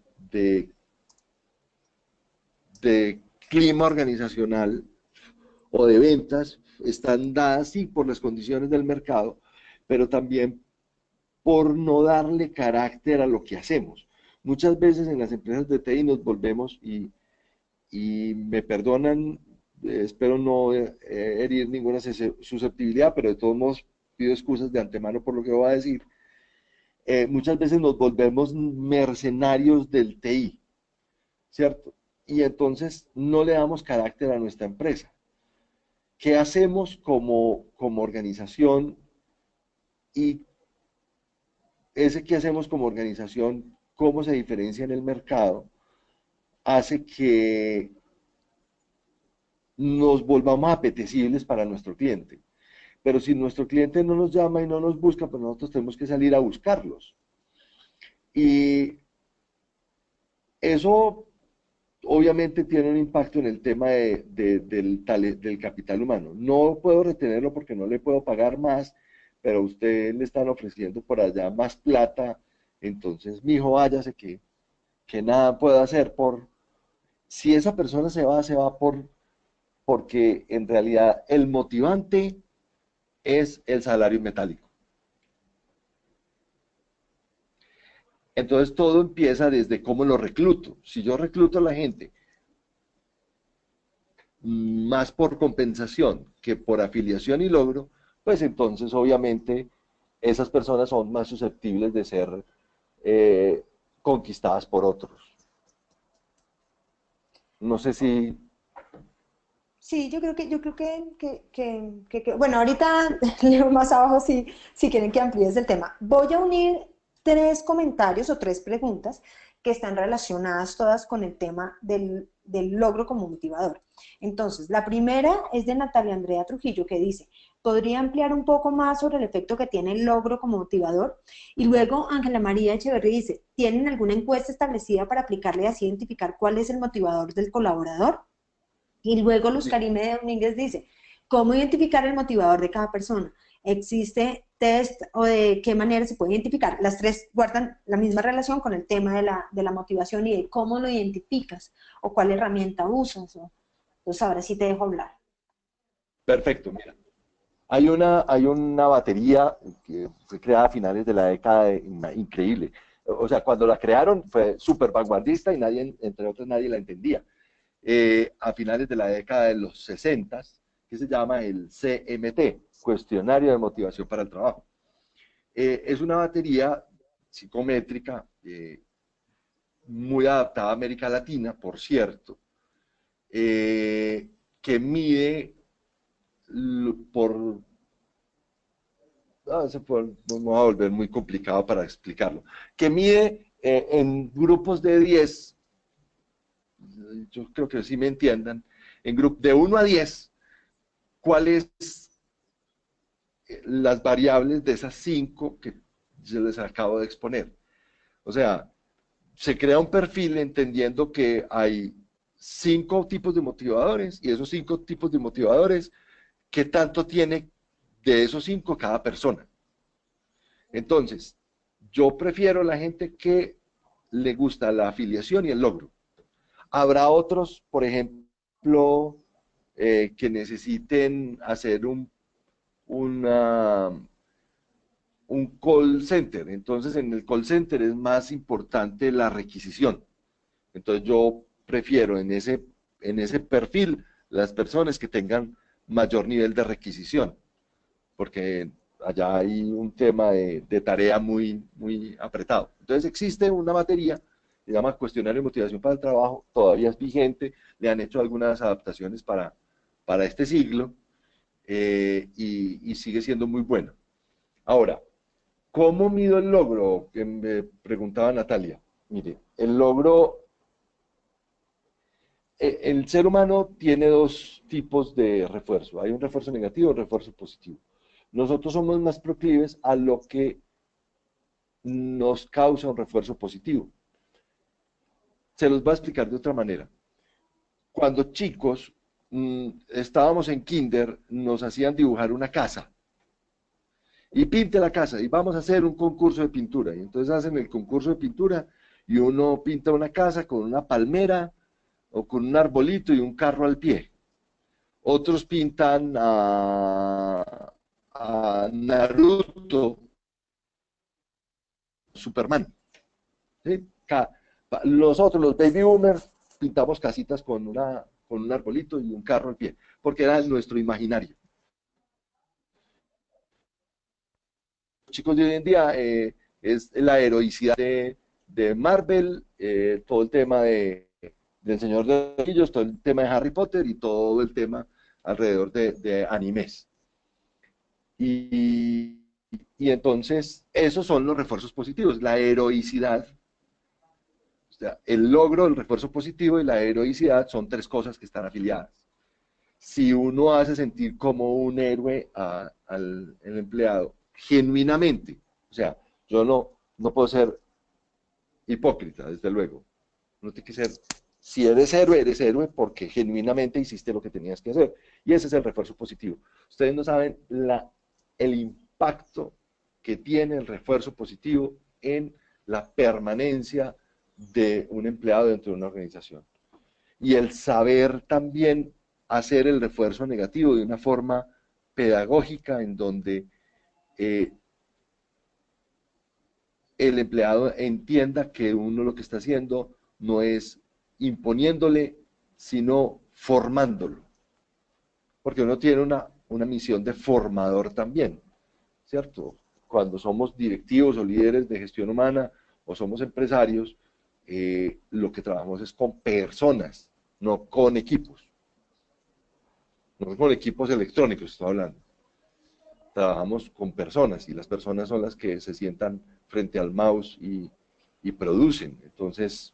de clima organizacional o de ventas, están dadas sí por las condiciones del mercado, pero también por no darle carácter a lo que hacemos. Muchas veces en las empresas de TI nos volvemos y me perdonan, espero no herir ninguna susceptibilidad, pero de todos modos pido excusas de antemano por lo que voy a decir. Muchas veces nos volvemos mercenarios del TI, ¿cierto? Y entonces no le damos carácter a nuestra empresa. ¿Qué hacemos como organización? Y ese que hacemos como organización, cómo se diferencia en el mercado, hace que nos volvamos apetecibles para nuestro cliente. Pero si nuestro cliente no nos llama y no nos busca, pues nosotros tenemos que salir a buscarlos. Y eso obviamente tiene un impacto en el tema del capital humano. No puedo retenerlo porque no le puedo pagar más, pero a usted le están ofreciendo por allá más plata, entonces, mijo, váyase que nada puedo hacer por... Si esa persona se va porque en realidad el motivante es el salario metálico. Entonces todo empieza desde cómo lo recluto. Si yo recluto a la gente más por compensación que por afiliación y logro, pues entonces obviamente esas personas son más susceptibles de ser eh, conquistadas por otros. No sé si... Sí, bueno, ahorita leo más abajo si quieren que amplíes el tema. Voy a unir tres comentarios o tres preguntas que están relacionadas todas con el tema del logro como motivador. Entonces, la primera es de Natalia Andrea Trujillo, que dice, ¿podría ampliar un poco más sobre el efecto que tiene el logro como motivador? Y luego Ángela María Echeverry dice, ¿tienen alguna encuesta establecida para aplicarle y así identificar cuál es el motivador del colaborador? Y luego Luz Sí, Karime Domínguez dice, ¿cómo identificar el motivador de cada persona? ¿Existe test o de qué manera se puede identificar? Las tres guardan la misma relación con el tema de la motivación y de cómo lo identificas o cuál herramienta usas. Entonces ahora sí te dejo hablar. perfecto, mira. Hay una batería que fue creada a finales de la década, increíble. O sea, cuando la crearon fue súper vanguardista y nadie, entre otros, nadie la entendía. A finales de la década de los 60, que se llama el CMT, Cuestionario de Motivación para el Trabajo. Es una batería psicométrica muy adaptada a América Latina, por cierto, que mide por... me va a volver muy complicado para explicarlo, que mide en grupos de 10, yo creo que sí me entiendan, en grupos de 1 a 10, cuáles las variables de esas 5 que yo les acabo de exponer. O sea, se crea un perfil entendiendo que hay 5 tipos de motivadores y esos 5 tipos de motivadores, ¿qué tanto tiene de esos 5 cada persona? Entonces, yo prefiero la gente que le gusta la afiliación y el logro. Habrá otros, por ejemplo, que necesiten hacer una, un call center. Entonces, en el call center es más importante la requisición. Entonces, yo prefiero en ese perfil las personas que tengan mayor nivel de requisición, porque allá hay un tema de tarea muy, muy apretado. Entonces, existe una materia, se llama Cuestionario de Motivación para el Trabajo, todavía es vigente, le han hecho algunas adaptaciones para este siglo y sigue siendo muy buena. Ahora, ¿cómo mido el logro? Que me preguntaba Natalia. Mire, el logro, el ser humano tiene 2 tipos de refuerzo. Hay un refuerzo negativo y un refuerzo positivo. Nosotros somos más proclives a lo que nos causa un refuerzo positivo. Se los voy a explicar de otra manera. Cuando chicos estábamos en kinder, nos hacían dibujar una casa y pinte la casa y vamos a hacer un concurso de pintura. Y entonces hacen el concurso de pintura y uno pinta una casa con una palmera o con un arbolito y un carro al pie. Otros pintan a Naruto, Superman. ¿Sí? Los otros, los baby boomers, pintamos casitas con un arbolito y un carro al pie, porque era nuestro imaginario. Los chicos de hoy en día es la heroicidad de Marvel, todo el tema del Señor de los Anillos, todo el tema de Harry Potter y todo el tema alrededor de animes. Y, y entonces, esos son los refuerzos positivos, la heroicidad. O sea, el logro, el refuerzo positivo y la heroicidad son tres cosas que están afiliadas. Si uno hace sentir como un héroe al empleado, genuinamente, o sea, yo no puedo ser hipócrita, desde luego. No tiene que ser, si eres héroe porque genuinamente hiciste lo que tenías que hacer. Y ese es el refuerzo positivo. Ustedes no saben el impacto que tiene el refuerzo positivo en la permanencia de un empleado dentro de una organización. Y el saber también hacer el refuerzo negativo de una forma pedagógica en donde eh, el empleado entienda que uno lo que está haciendo no es imponiéndole, sino formándolo. Porque uno tiene una misión de formador también, ¿cierto? Cuando somos directivos o líderes de gestión humana o somos empresarios, lo que trabajamos es con personas, no con equipos. No con equipos electrónicos, estoy hablando. Trabajamos con personas y las personas son las que se sientan frente al mouse y producen. Entonces,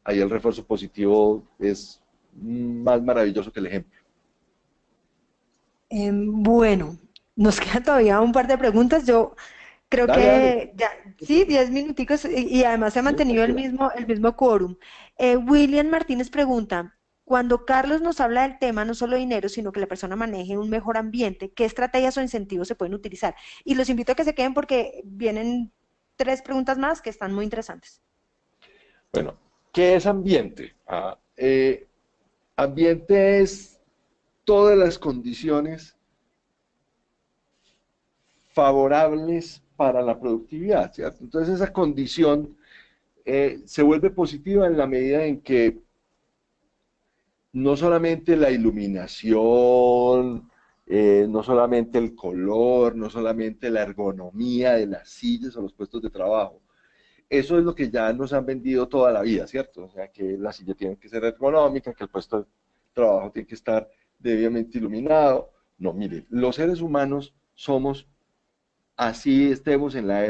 ahí el refuerzo positivo es más maravilloso que el ejemplo. Bueno, nos queda todavía un par de preguntas. Yo creo Dale, dale. que ya, sí, 10 minuticos y además se ha Sí, mantenido tranquila. el mismo quórum. William Martínez pregunta, cuando Carlos nos habla del tema no solo dinero, sino que la persona maneje un mejor ambiente, ¿qué estrategias o incentivos se pueden utilizar? Y los invito a que se queden porque vienen 3 preguntas más que están muy interesantes. Bueno, ¿qué es ambiente? Ambiente es todas las condiciones favorables para la productividad, ¿cierto? Entonces esa condición se vuelve positiva en la medida en que no solamente la iluminación, no solamente el color, no solamente la ergonomía de las sillas o los puestos de trabajo. Eso es lo que ya nos han vendido toda la vida, ¿cierto? O sea, que la silla tiene que ser ergonómica, que el puesto de trabajo tiene que estar debidamente iluminado. No, mire, los seres humanos somos, así estemos en la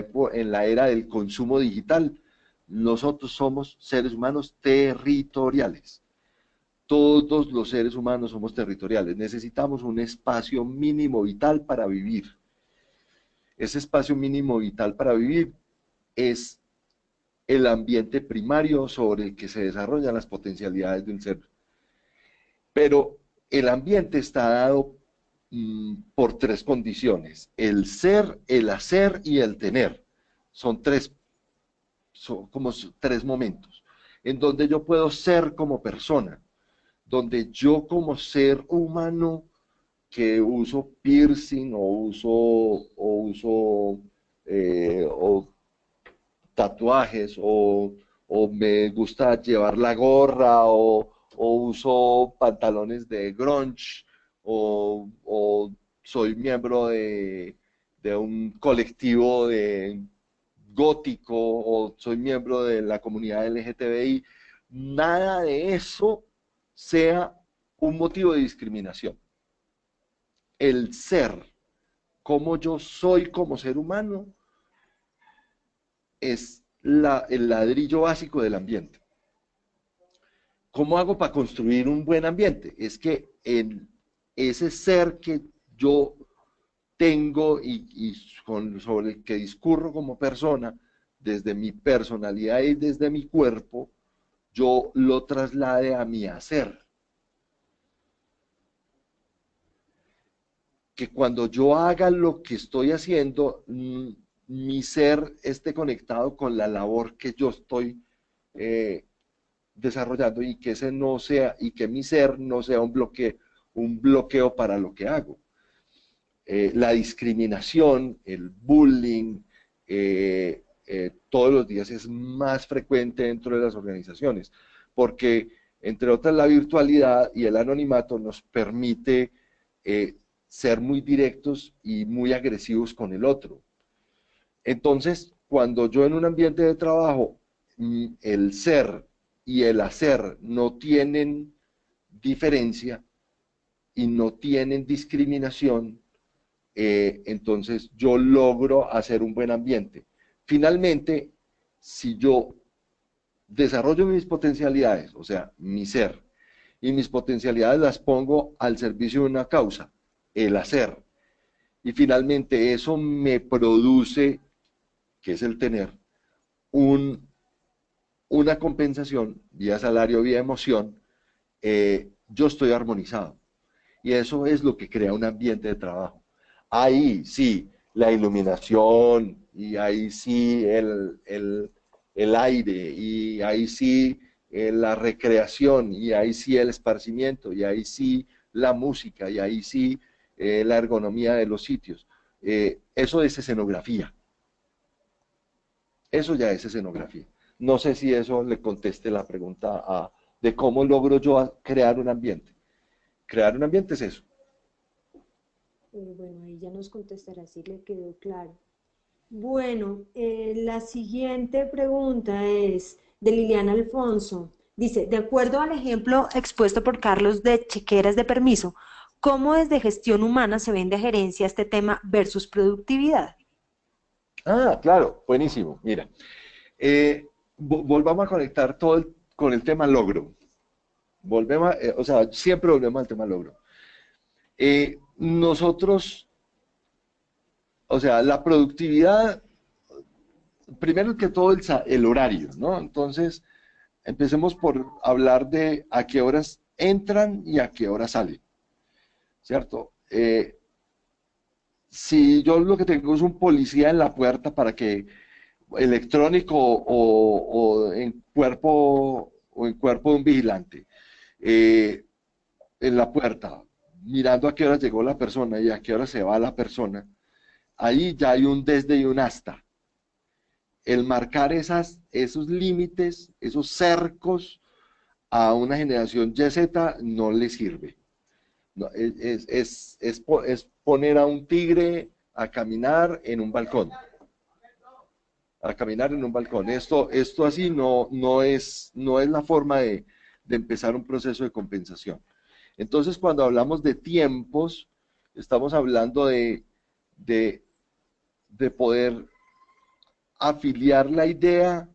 era del consumo digital, nosotros somos seres humanos territoriales. Todos los seres humanos somos territoriales. Necesitamos un espacio mínimo vital para vivir. Ese espacio mínimo vital para vivir es el ambiente primario sobre el que se desarrollan las potencialidades de un ser. Pero el ambiente está dado por tres condiciones: el ser, el hacer y el tener. Son son como tres momentos en donde yo puedo ser como persona, donde yo como ser humano que uso piercing o tatuajes o me gusta llevar la gorra o uso pantalones de grunge o soy miembro de un colectivo de gótico o soy miembro de la comunidad LGTBI, nada de eso sea un motivo de discriminación. El ser, como yo soy como ser humano, es el ladrillo básico del ambiente. ¿Cómo hago para construir un buen ambiente? Es que en ese ser que yo tengo sobre el que discurro como persona, desde mi personalidad y desde mi cuerpo, yo lo traslade a mi hacer. Que cuando yo haga lo que estoy haciendo, mi ser esté conectado con la labor que yo estoy eh, desarrollando y que ese no sea, y que mi ser no sea un bloqueo para lo que hago. La discriminación, el bullying, todos los días es más frecuente dentro de las organizaciones. porque entre otras la virtualidad y el anonimato nos permite ser muy directos y muy agresivos con el otro. Entonces, cuando yo en un ambiente de trabajo, el ser y el hacer no tienen diferencia y no tienen discriminación, entonces yo logro hacer un buen ambiente. Finalmente, si yo desarrollo mis potencialidades, o sea, mi ser, y mis potencialidades las pongo al servicio de una causa, el hacer, y finalmente eso me produce, que es el tener, un, una compensación, vía salario, vía emoción, yo estoy armonizado. Y eso es lo que crea un ambiente de trabajo. Ahí sí, la iluminación, y ahí sí el aire, y ahí sí la recreación, y ahí sí el esparcimiento, y ahí sí la música, y ahí sí la ergonomía de los sitios. Eso es escenografía. Eso ya es escenografía. No sé si eso le conteste la pregunta de cómo logro yo crear un ambiente. Crear un ambiente es eso. Bueno, ahí ya nos contestará si le quedó claro. Bueno, la siguiente pregunta es de Liliana Alfonso. Dice, de acuerdo al ejemplo expuesto por Carlos de chequeras de permiso, ¿cómo desde gestión humana se vende a gerencia este tema versus productividad? Ah, claro, buenísimo. Mira, volvamos a conectar con el tema logro. Volvemos, o sea, siempre volvemos al tema logro. Nosotros, o sea, la productividad, primero que todo el horario, ¿no? Entonces, empecemos por hablar de a qué horas entran y a qué horas salen, ¿cierto? Si yo lo que tengo es un policía en la puerta para que electrónico o en cuerpo de un vigilante, eh, en la puerta, mirando a qué hora llegó la persona y a qué hora se va la persona, ahí ya hay un desde y un hasta. El marcar esos límites, esos cercos a una generación YZ no le sirve. No, es poner a un tigre a caminar en un balcón. A caminar en un balcón. Esto así no es la forma de empezar un proceso de compensación. Entonces, cuando hablamos de tiempos, estamos hablando de, de poder afiliar la idea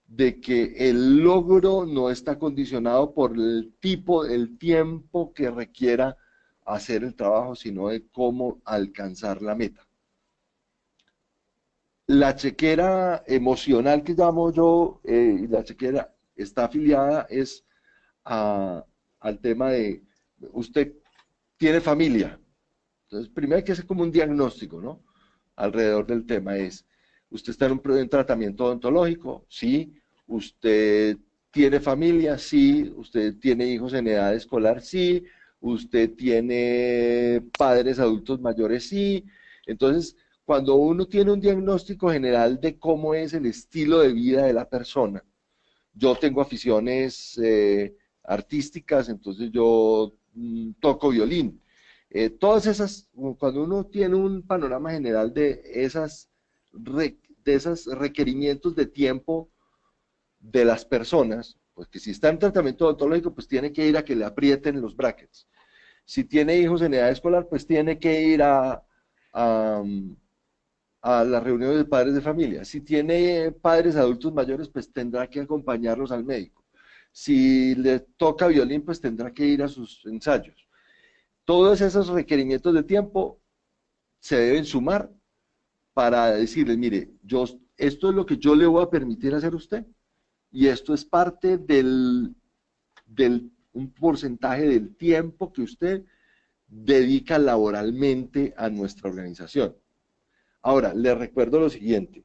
de que el logro no está condicionado por el tipo, el tiempo que requiera hacer el trabajo, sino de cómo alcanzar la meta. La chequera emocional que llamo yo, y la chequera está afiliada es a- al tema de, usted tiene familia. Entonces, primero hay que hacer como un diagnóstico, ¿no? Alrededor del tema es, ¿usted está en tratamiento odontológico? Sí. ¿Usted tiene familia? Sí. ¿Usted tiene hijos en edad escolar? Sí. ¿Usted tiene padres adultos mayores? Sí. Entonces, cuando uno tiene un diagnóstico general de cómo es el estilo de vida de la persona, yo tengo aficiones artísticas, entonces yo toco violín. Todas esas, cuando uno tiene un panorama general de esos requerimientos de tiempo de las personas, pues que si está en tratamiento odontológico, pues tiene que ir a que le aprieten los brackets. Si tiene hijos en edad escolar, pues tiene que ir a, a las reuniones de padres de familia. Si tiene padres adultos mayores, pues tendrá que acompañarlos al médico. Si le toca violín, pues tendrá que ir a sus ensayos. Todos esos requerimientos de tiempo se deben sumar para decirles, mire, esto es lo que yo le voy a permitir hacer a usted y esto es parte del un porcentaje del tiempo que usted dedica laboralmente a nuestra organización. Ahora, le recuerdo lo siguiente,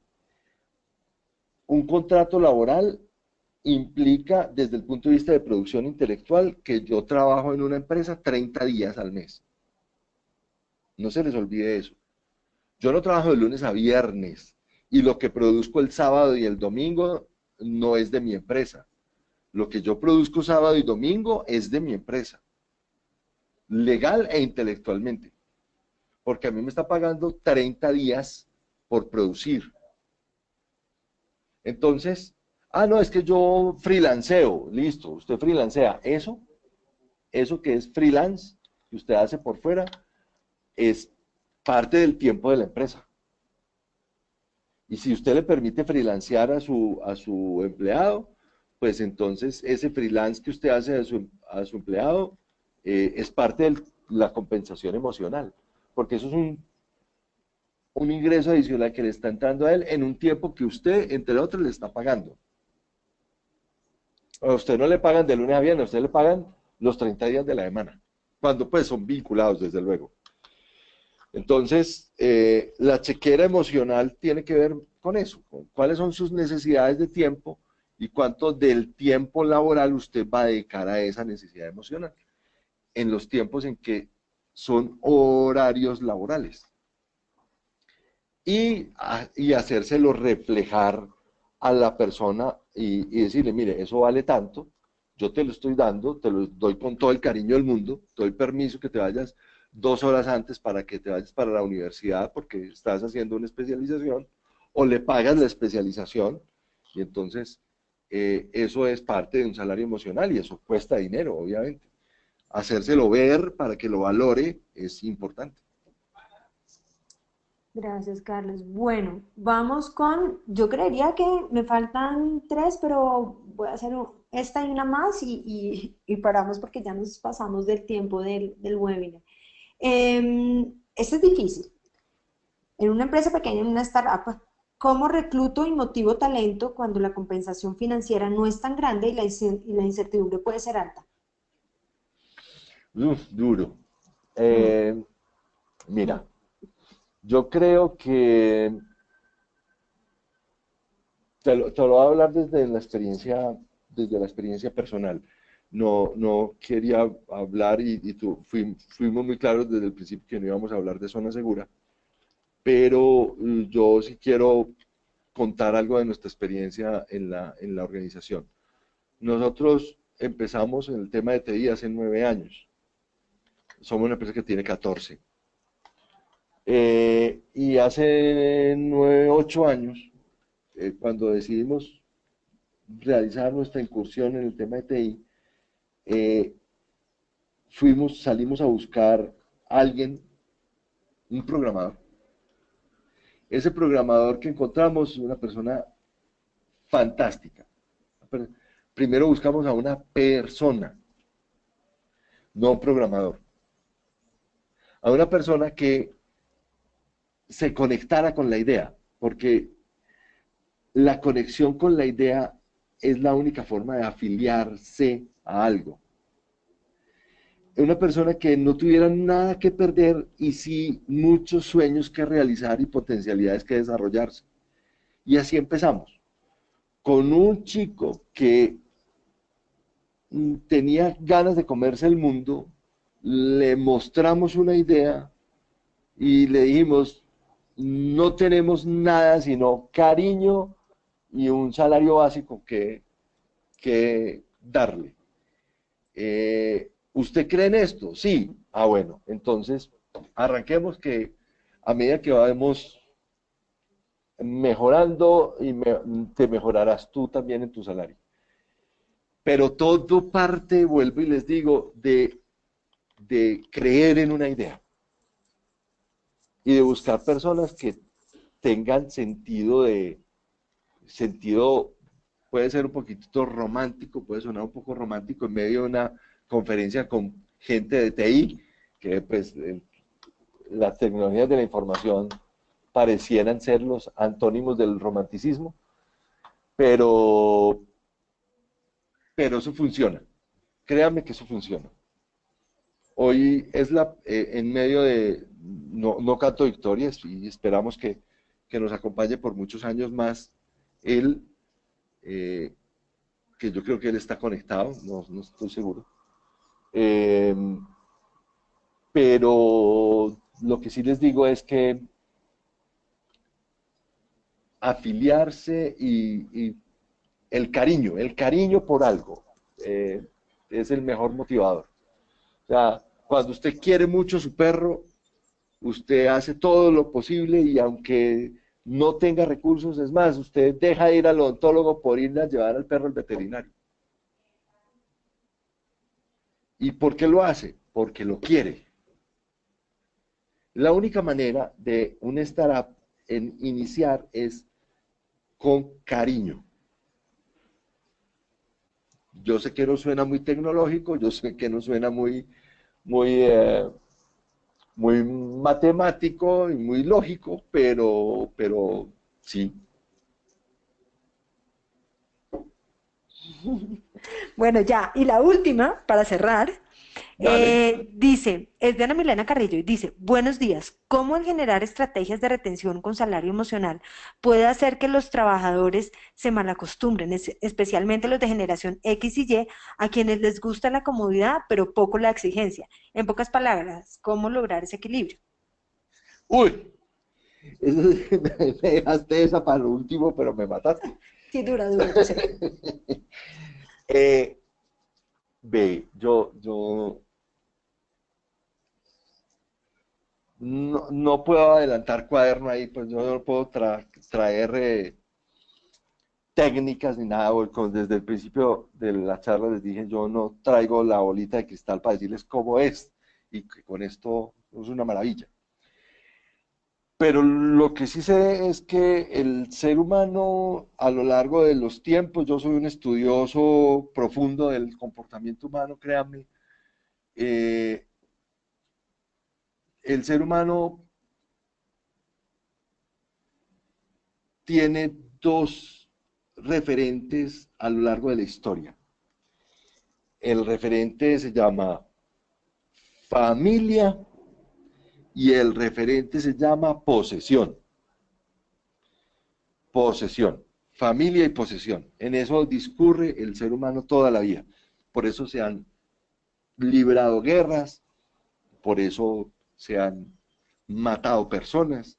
un contrato laboral implica desde el punto de vista de producción intelectual que yo trabajo en una empresa 30 días al mes. No se les olvide eso. Yo no trabajo de lunes a viernes y lo que produzco el sábado y el domingo no es de mi empresa. Lo que yo produzco sábado y domingo es de mi empresa, legal e intelectualmente, porque a mí me está pagando 30 días por producir. Entonces, no, es que yo freelanceo, listo, usted freelancea. Eso que es freelance, que usted hace por fuera, es parte del tiempo de la empresa. Y si usted le permite freelancear a su empleado, pues entonces ese freelance que usted hace a su empleado es parte de la compensación emocional, porque eso es un ingreso adicional que le está entrando a él en un tiempo que usted, entre otros, le está pagando. A usted no le pagan de lunes a viernes, a usted le pagan los 30 días de la semana, cuando pues son vinculados, desde luego. Entonces, la chequera emocional tiene que ver con eso, con cuáles son sus necesidades de tiempo y cuánto del tiempo laboral usted va a dedicar a esa necesidad emocional, en los tiempos en que son horarios laborales. Y hacérselo reflejar a la persona y decirle, mire, eso vale tanto, yo te lo estoy dando, te lo doy con todo el cariño del mundo, te doy permiso que te vayas 2 horas antes para que te vayas para la universidad porque estás haciendo una especialización, o le pagas la especialización, y entonces eso es parte de un salario emocional y eso cuesta dinero, obviamente. Hacérselo ver para que lo valore es importante. Gracias, Carlos. Bueno, vamos con, yo creería que me faltan tres, pero voy a hacer esta y una más y paramos porque ya nos pasamos del tiempo del webinar. Este es difícil. En una empresa pequeña, en una startup, ¿cómo recluto y motivo talento cuando la compensación financiera no es tan grande y la incertidumbre puede ser alta? Duro. Mm, Eh, Mira, yo creo que te lo voy a hablar desde la experiencia personal. No quería hablar y fuimos muy claros desde el principio que no íbamos a hablar de zona segura, pero yo sí quiero contar algo de nuestra experiencia en la organización. Nosotros empezamos en el tema de TI hace 9 años. Somos una empresa que tiene 14. Y hace 9, 8 años, cuando decidimos realizar nuestra incursión en el tema de TI, eh, salimos a buscar a alguien, un programador. Ese programador que encontramos, una persona fantástica. Primero buscamos a una persona, no un programador. A una persona que se conectara con la idea, porque la conexión con la idea es la única forma de afiliarse a algo. Una persona que no tuviera nada que perder y sí muchos sueños que realizar y potencialidades que desarrollarse. Y así empezamos, con un chico que tenía ganas de comerse el mundo, le mostramos una idea y le dijimos, no tenemos nada sino cariño y un salario básico que darle. ¿Usted cree en esto? Sí. Bueno, entonces arranquemos que a medida que vamos mejorando te mejorarás tú también en tu salario. Pero todo parte, vuelvo y les digo, de creer en una idea y de buscar personas que tengan sentido, puede ser un poquitito romántico, puede sonar un poco romántico en medio de una conferencia con gente de TI, que pues las tecnologías de la información parecieran ser los antónimos del romanticismo, pero, pero eso funciona. Créanme que eso funciona. Hoy en medio de, no canto victorias y esperamos que nos acompañe por muchos años más él, eh, que yo creo que él está conectado, no estoy seguro. Eh, pero lo que sí les digo es que afiliarse y el cariño por algo es el mejor motivador. O sea, cuando usted quiere mucho a su perro, usted hace todo lo posible y aunque no tenga recursos, es más, usted deja de ir al odontólogo por ir a llevar al perro al veterinario. ¿Y por qué lo hace? Porque lo quiere. La única manera de un startup en iniciar es con cariño. Yo sé que no suena muy tecnológico, yo sé que no suena muy, muy matemático y muy lógico, pero sí. Bueno, ya, y la última, para cerrar, Dale. dice, es de Ana Milena Carrillo y dice, buenos días, ¿cómo el generar estrategias de retención con salario emocional puede hacer que los trabajadores se malacostumbren, especialmente los de generación X y Y, a quienes les gusta la comodidad, pero poco la exigencia? En pocas palabras, ¿cómo lograr ese equilibrio? Uy, eso, me dejaste esa para lo último, pero me mataste. Sí, dura, dura, yo sé. Eh, Ve, yo no puedo adelantar cuaderno ahí, pues yo no puedo traer técnicas ni nada, desde el principio de la charla les dije, yo no traigo la bolita de cristal para decirles cómo es, y que con esto es una maravilla. Pero lo que sí sé es que el ser humano a lo largo de los tiempos, yo soy un estudioso profundo del comportamiento humano, créanme, eh, el ser humano tiene dos referentes a lo largo de la historia. El referente se llama familia y el referente se llama posesión. Posesión, familia y posesión. En eso discurre el ser humano toda la vida. Por eso se han librado guerras, por eso se han matado personas,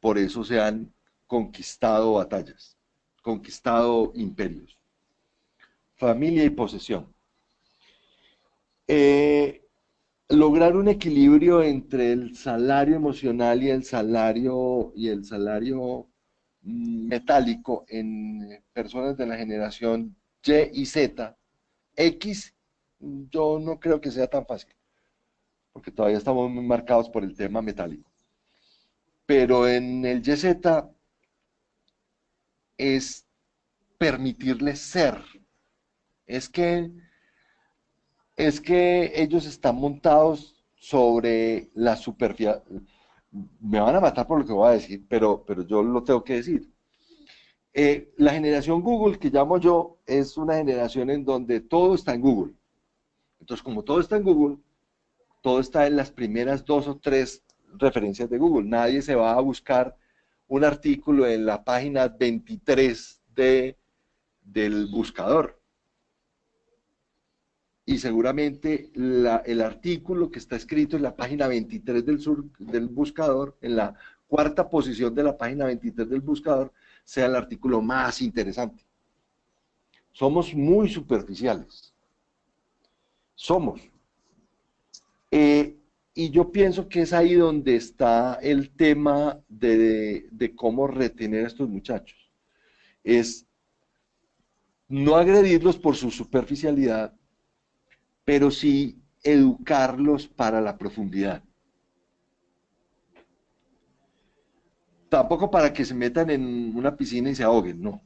por eso se han conquistado batallas, conquistado imperios. Familia y posesión. Eh, Lograr un equilibrio entre el salario emocional y el salario metálico en personas de la generación Y y Z, X, yo no creo que sea tan fácil, porque todavía estamos muy marcados por el tema metálico. Pero en el YZ es permitirles ser. Es que, es que ellos están montados sobre la superficie. Me van a matar por lo que voy a decir, pero yo lo tengo que decir. La generación Google que llamo yo es una generación en donde todo está en Google. Entonces, como todo está en Google, todo está en las primeras dos o tres referencias de Google. Nadie se va a buscar un artículo en la página 23 del buscador. Y seguramente el artículo que está escrito en la página 23 del buscador, en la cuarta posición de la página 23 del buscador, sea el artículo más interesante. Somos muy superficiales. Somos. Eh, y yo pienso que es ahí donde está el tema de cómo retener a estos muchachos. Es no agredirlos por su superficialidad, pero sí educarlos para la profundidad. Tampoco para que se metan en una piscina y se ahoguen, no.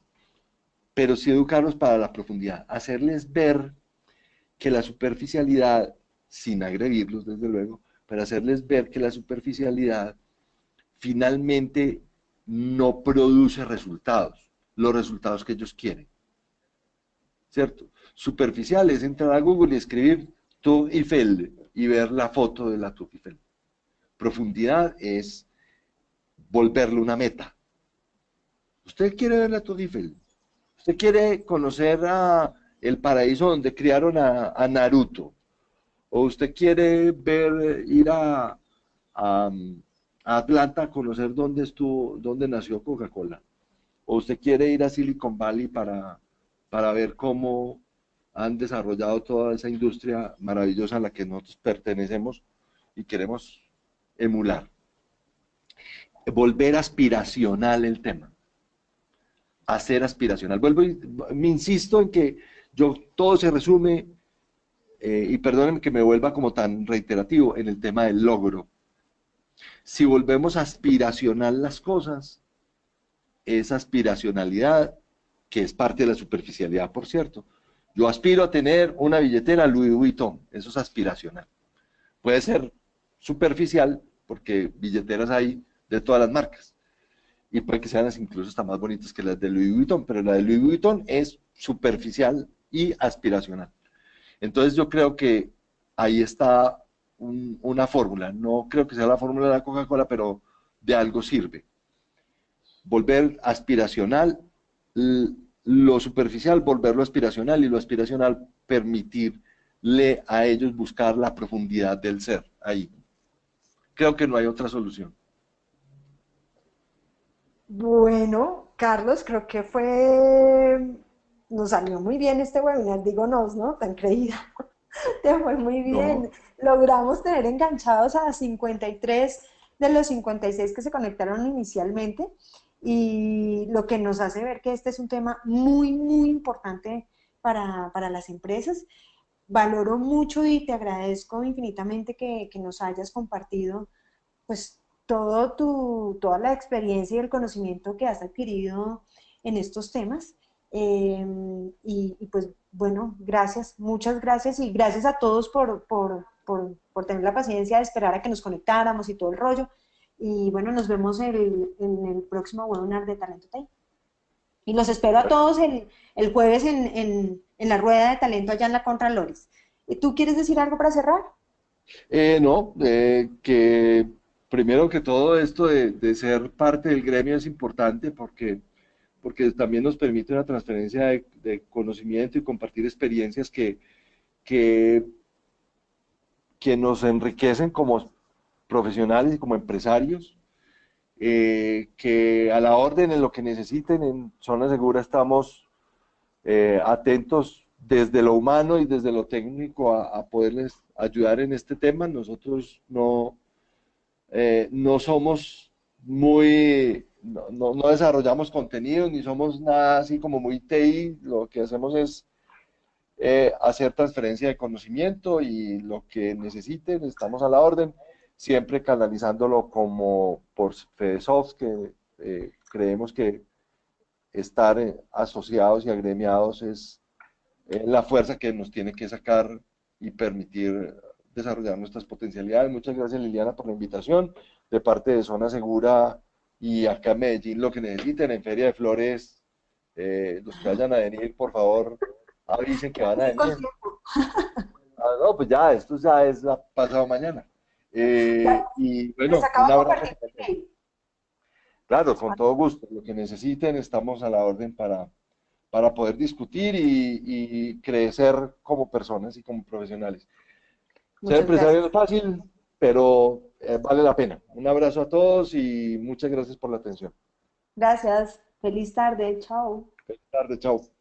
Pero sí educarlos para la profundidad. Hacerles ver que la superficialidad, sin agredirlos desde luego, pero hacerles ver que la superficialidad finalmente no produce resultados, los resultados que ellos quieren, ¿cierto? Superficial es entrar a Google y escribir Tour Eiffel y ver la foto de la Tour Eiffel. Profundidad es volverle una meta. Usted quiere ver la Tour Eiffel, usted quiere conocer el paraíso donde criaron a Naruto, o usted quiere ir a, a Atlanta a conocer dónde nació Coca-Cola, o usted quiere ir a Silicon Valley para ver cómo han desarrollado toda esa industria maravillosa a la que nosotros pertenecemos y queremos emular. Volver aspiracional el tema, hacer aspiracional. Vuelvo y me insisto en que todo se resume, y perdónenme que me vuelva como tan reiterativo, en el tema del logro. Si volvemos aspiracional las cosas, esa aspiracionalidad, que es parte de la superficialidad, por cierto. Yo aspiro a tener una billetera Louis Vuitton, eso es aspiracional. Puede ser superficial, porque billeteras hay de todas las marcas, y puede que sean incluso hasta más bonitas que las de Louis Vuitton, pero la de Louis Vuitton es superficial y aspiracional. Entonces yo creo que ahí está una fórmula, no creo que sea la fórmula de la Coca-Cola, pero de algo sirve. Volver aspiracional, lo superficial, volverlo aspiracional, y lo aspiracional, permitirle a ellos buscar la profundidad del ser ahí. Creo que no hay otra solución. Bueno, Carlos, creo que nos salió muy bien este webinar, digo nos, ¿no? Tan creída. Te fue muy bien. No, Logramos tener enganchados a 53 de los 56 que se conectaron inicialmente, y lo que nos hace ver que este es un tema muy, muy importante para las empresas. Valoro mucho y te agradezco infinitamente que nos hayas compartido pues toda la experiencia y el conocimiento que has adquirido en estos temas. Pues bueno, gracias, muchas gracias, y gracias a todos por tener la paciencia de esperar a que nos conectáramos y todo el rollo. Y bueno, nos vemos en el próximo webinar de Talento Tech. Y los espero a todos el jueves en la rueda de talento allá en la Contralores. ¿Tú quieres decir algo para cerrar? no, que primero que todo esto de ser parte del gremio es importante, porque también nos permite una transferencia de conocimiento y compartir experiencias que, que nos enriquecen como profesionales y como empresarios, que a la orden en lo que necesiten en Zona Segura estamos atentos desde lo humano y desde lo técnico a poderles ayudar en este tema. Nosotros no somos no desarrollamos contenido, ni somos nada así como muy TI. Lo que hacemos es hacer transferencia de conocimiento, y lo que necesiten estamos a la orden, siempre canalizándolo como por FedeSoft, que creemos que estar asociados y agremiados es la fuerza que nos tiene que sacar y permitir desarrollar nuestras potencialidades. Muchas gracias, Liliana, por la invitación de parte de Zona Segura, y acá en Medellín lo que necesiten en Feria de Flores, los que vayan a venir, por favor, avisen que van a Sí, con venir. tiempo. No, pues ya, esto ya es pasado mañana. Ya, Y les bueno, acabo un de abrazo. compartir mi mail. Claro, con todo gusto. Lo que necesiten, estamos a la orden para poder discutir y crecer como personas y como profesionales. Ser Muchas empresario no gracias. es fácil, pero vale la pena. Un abrazo a todos y muchas gracias por la atención. Gracias. Feliz tarde. Chao. Feliz tarde, chao.